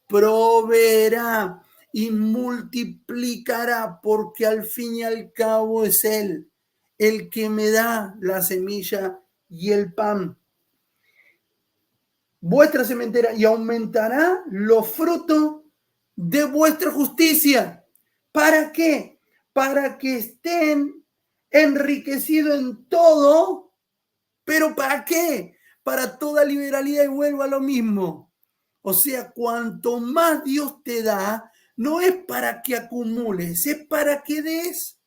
Proveerá y multiplicará, porque al fin y al cabo es Él el que me da la semilla y el pan. Vuestra sementera, y aumentará los frutos de vuestra justicia. ¿Para qué? Para que estén enriquecidos en todo. ¿Pero para qué? Para toda liberalidad, y vuelvo a lo mismo. O sea, cuanto más Dios te da, no es para que acumules, es para que des.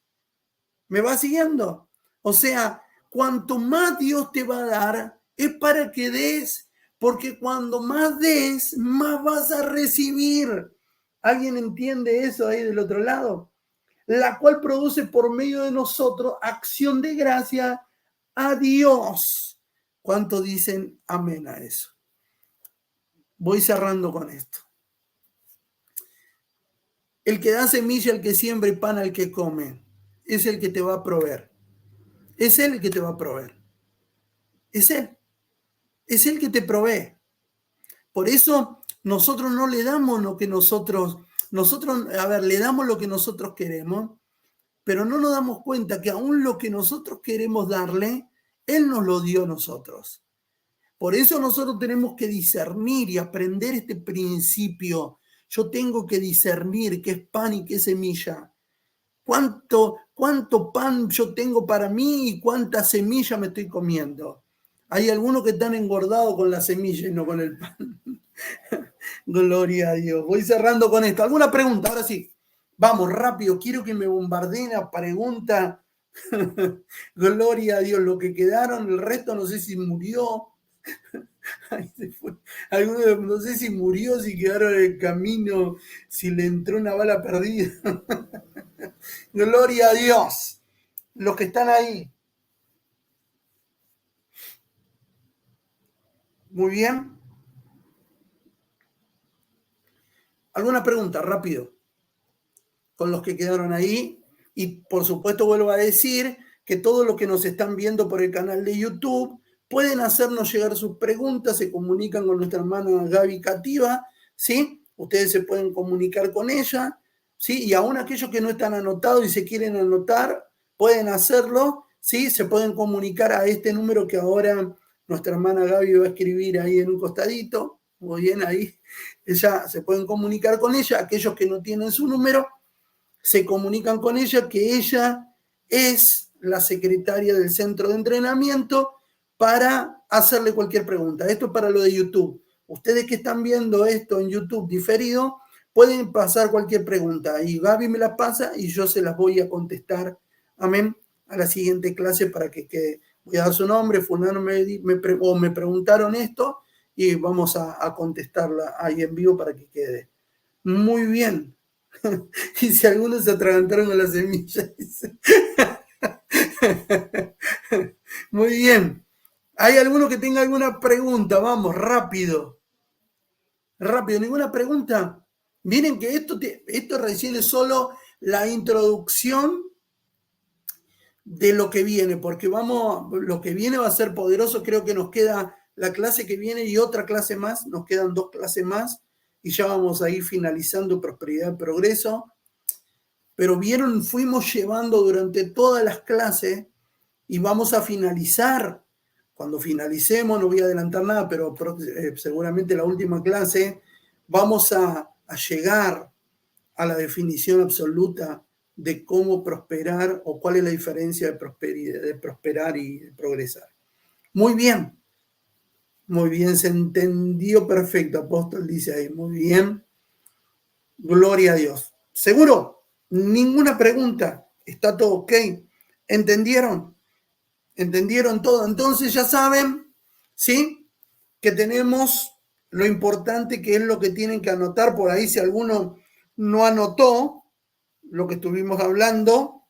¿Me va siguiendo? O sea, cuanto más Dios te va a dar, es para que des, porque cuando más des, más vas a recibir. ¿Alguien entiende eso ahí del otro lado? La cual produce por medio de nosotros acción de gracia a Dios. ¿Cuánto dicen amén a eso? Voy cerrando con esto. El que da semilla al que siembra y pan al que come, es el que te va a proveer. Es Él el que te va a proveer. Es Él. Es Él que te provee. Por eso nosotros no le damos lo que nosotros, le damos lo que nosotros queremos, pero no nos damos cuenta que aún lo que nosotros queremos darle, Él nos lo dio a nosotros. Por eso nosotros tenemos que discernir y aprender este principio. Yo tengo que discernir qué es pan y qué es semilla. ¿Cuánto pan yo tengo para mí y cuánta semilla me estoy comiendo? Hay algunos que están engordados con la semilla y no con el pan. Gloria a Dios. Voy cerrando con esto. ¿Alguna pregunta? Ahora sí. Vamos, rápido. Quiero que me bombardeen a pregunta. Gloria a Dios. Lo que quedaron, el resto no sé si murió. Ahí se fue. Algunos no sé si murió, si quedaron en el camino, si le entró una bala perdida. Gloria a Dios. Los que están ahí. Muy bien. ¿Alguna pregunta? Rápido. Con los que quedaron ahí. Y por supuesto vuelvo a decir que todos los que nos están viendo por el canal de YouTube pueden hacernos llegar sus preguntas, se comunican con nuestra hermana Gaby Cativa, ¿sí? Ustedes se pueden comunicar con ella, ¿sí? Y aún aquellos que no están anotados y se quieren anotar, pueden hacerlo, ¿sí? Se pueden comunicar a este número que ahora nuestra hermana Gaby va a escribir ahí en un costadito. Muy bien, ahí ella, se pueden comunicar con ella. Aquellos que no tienen su número, se comunican con ella, que ella es la secretaria del centro de entrenamiento para hacerle cualquier pregunta. Esto es para lo de YouTube. Ustedes que están viendo esto en YouTube diferido, pueden pasar cualquier pregunta. Y Gaby me la pasa y yo se las voy a contestar. Amén. A la siguiente clase para que quede. Voy a dar su nombre, fulano me preguntaron esto y vamos a contestarla ahí en vivo para que quede. Muy bien. Y si algunos se atragantaron con las semillas. Muy bien. ¿Hay alguno que tenga alguna pregunta? Vamos, rápido. Rápido, ¿ninguna pregunta? Miren que esto recién es solo la introducción de lo que viene, porque lo que viene va a ser poderoso. Creo que nos queda la clase que viene y otra clase más. Nos quedan 2 clases más y ya vamos a ir finalizando Prosperidad y Progreso. Pero vieron, fuimos llevando durante todas las clases y vamos a finalizar. Cuando finalicemos, no voy a adelantar nada, pero seguramente la última clase vamos a llegar a la definición absoluta de cómo prosperar o cuál es la diferencia de prosperar y de progresar. Muy bien, se entendió perfecto, apóstol dice ahí, muy bien, gloria a Dios. ¿Seguro? Ninguna pregunta, está todo ok. ¿Entendieron? ¿Entendieron todo? Entonces ya saben, ¿sí? Que tenemos lo importante que es lo que tienen que anotar por ahí. Si alguno no anotó lo que estuvimos hablando,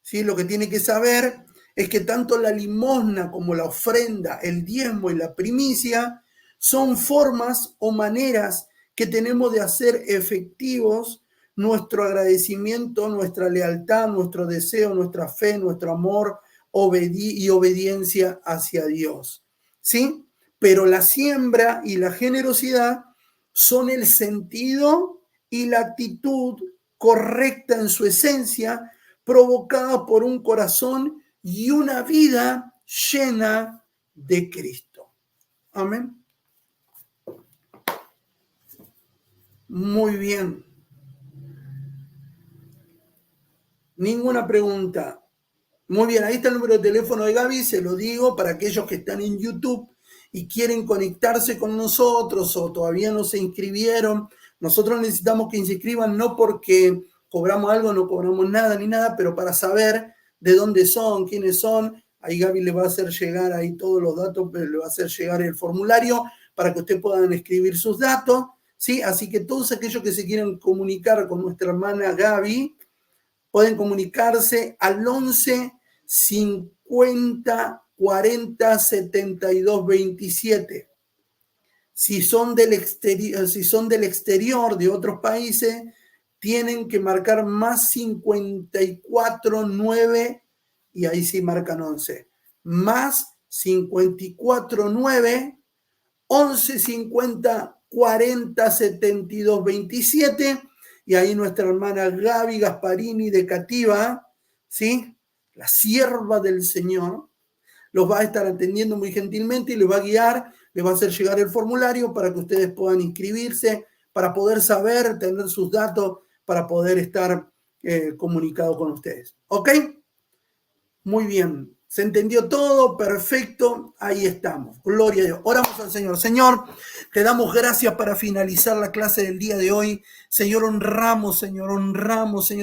¿sí? Lo que tiene que saber es que tanto la limosna como la ofrenda, el diezmo y la primicia son formas o maneras que tenemos de hacer efectivos nuestro agradecimiento, nuestra lealtad, nuestro deseo, nuestra fe, nuestro amor y obediencia hacia Dios. ¿Sí? Pero la siembra y la generosidad son el sentido y la actitud correcta en su esencia, provocada por un corazón y una vida llena de Cristo. Amén. Muy bien. Ninguna pregunta. Muy bien, ahí está el número de teléfono de Gaby, se lo digo para aquellos que están en YouTube y quieren conectarse con nosotros o todavía no se inscribieron. Nosotros necesitamos que se inscriban, no porque cobramos algo, no cobramos nada ni nada, pero para saber de dónde son, quiénes son. Ahí Gaby le va a hacer llegar ahí todos los datos, le va a hacer llegar el formulario para que ustedes puedan escribir sus datos, ¿sí? Así que todos aquellos que se quieran comunicar con nuestra hermana Gaby, pueden comunicarse al 11 50 40 72 27. Si son del exterior de otros países, tienen que marcar más 54 9 y ahí sí marcan 11. Más 54 9 11 50 40 72 27. Y ahí nuestra hermana Gaby Gasparini de Cativa, ¿sí? La sierva del Señor, los va a estar atendiendo muy gentilmente y les va a guiar, les va a hacer llegar el formulario para que ustedes puedan inscribirse, para poder saber, tener sus datos, para poder estar comunicado con ustedes. ¿Ok? Muy bien. ¿Se entendió todo? Perfecto. Ahí estamos. Gloria a Dios. Oramos al Señor. Señor, te damos gracias para finalizar la clase del día de hoy. Señor, honramos, Señor,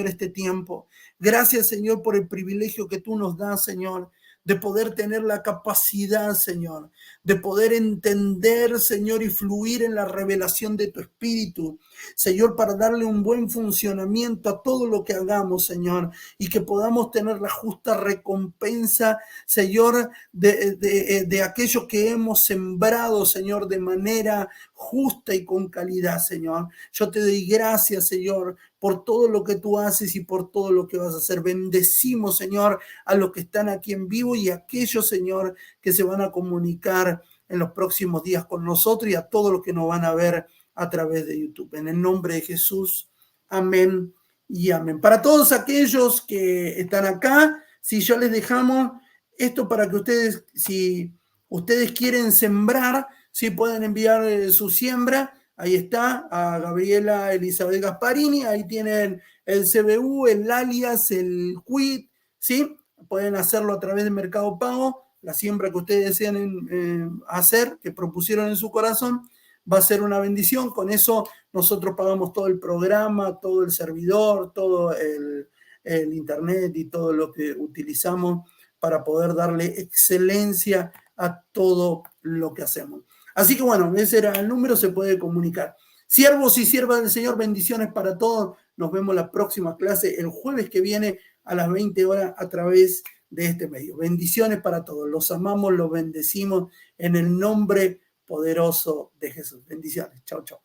este tiempo. Gracias, Señor, por el privilegio que tú nos das, Señor, de poder tener la capacidad, Señor, de poder entender, Señor, y fluir en la revelación de tu Espíritu, Señor, para darle un buen funcionamiento a todo lo que hagamos, Señor, y que podamos tener la justa recompensa, Señor, de aquello que hemos sembrado, Señor, de manera justa y con calidad, Señor. Yo te doy gracias, Señor, por todo lo que tú haces y por todo lo que vas a hacer. Bendecimos, Señor, a los que están aquí en vivo y a aquellos, Señor, que se van a comunicar en los próximos días con nosotros y a todos los que nos van a ver a través de YouTube. En el nombre de Jesús, amén y amén. Para todos aquellos que están acá, si ya les dejamos esto para que ustedes, si ustedes quieren sembrar, si pueden enviar su siembra. Ahí está, a Gabriela Elizabeth Gasparini, ahí tienen el CBU, el alias, el quit, ¿sí? Pueden hacerlo a través de Mercado Pago, la siembra que ustedes desean hacer, que propusieron en su corazón, va a ser una bendición. Con eso nosotros pagamos todo el programa, todo el servidor, todo el internet y todo lo que utilizamos para poder darle excelencia a todo lo que hacemos. Así que bueno, ese era el número, se puede comunicar. Siervos y siervas del Señor, bendiciones para todos. Nos vemos la próxima clase el jueves que viene a las 20 horas a través de este medio. Bendiciones para todos. Los amamos, los bendecimos en el nombre poderoso de Jesús. Bendiciones. Chao, chao.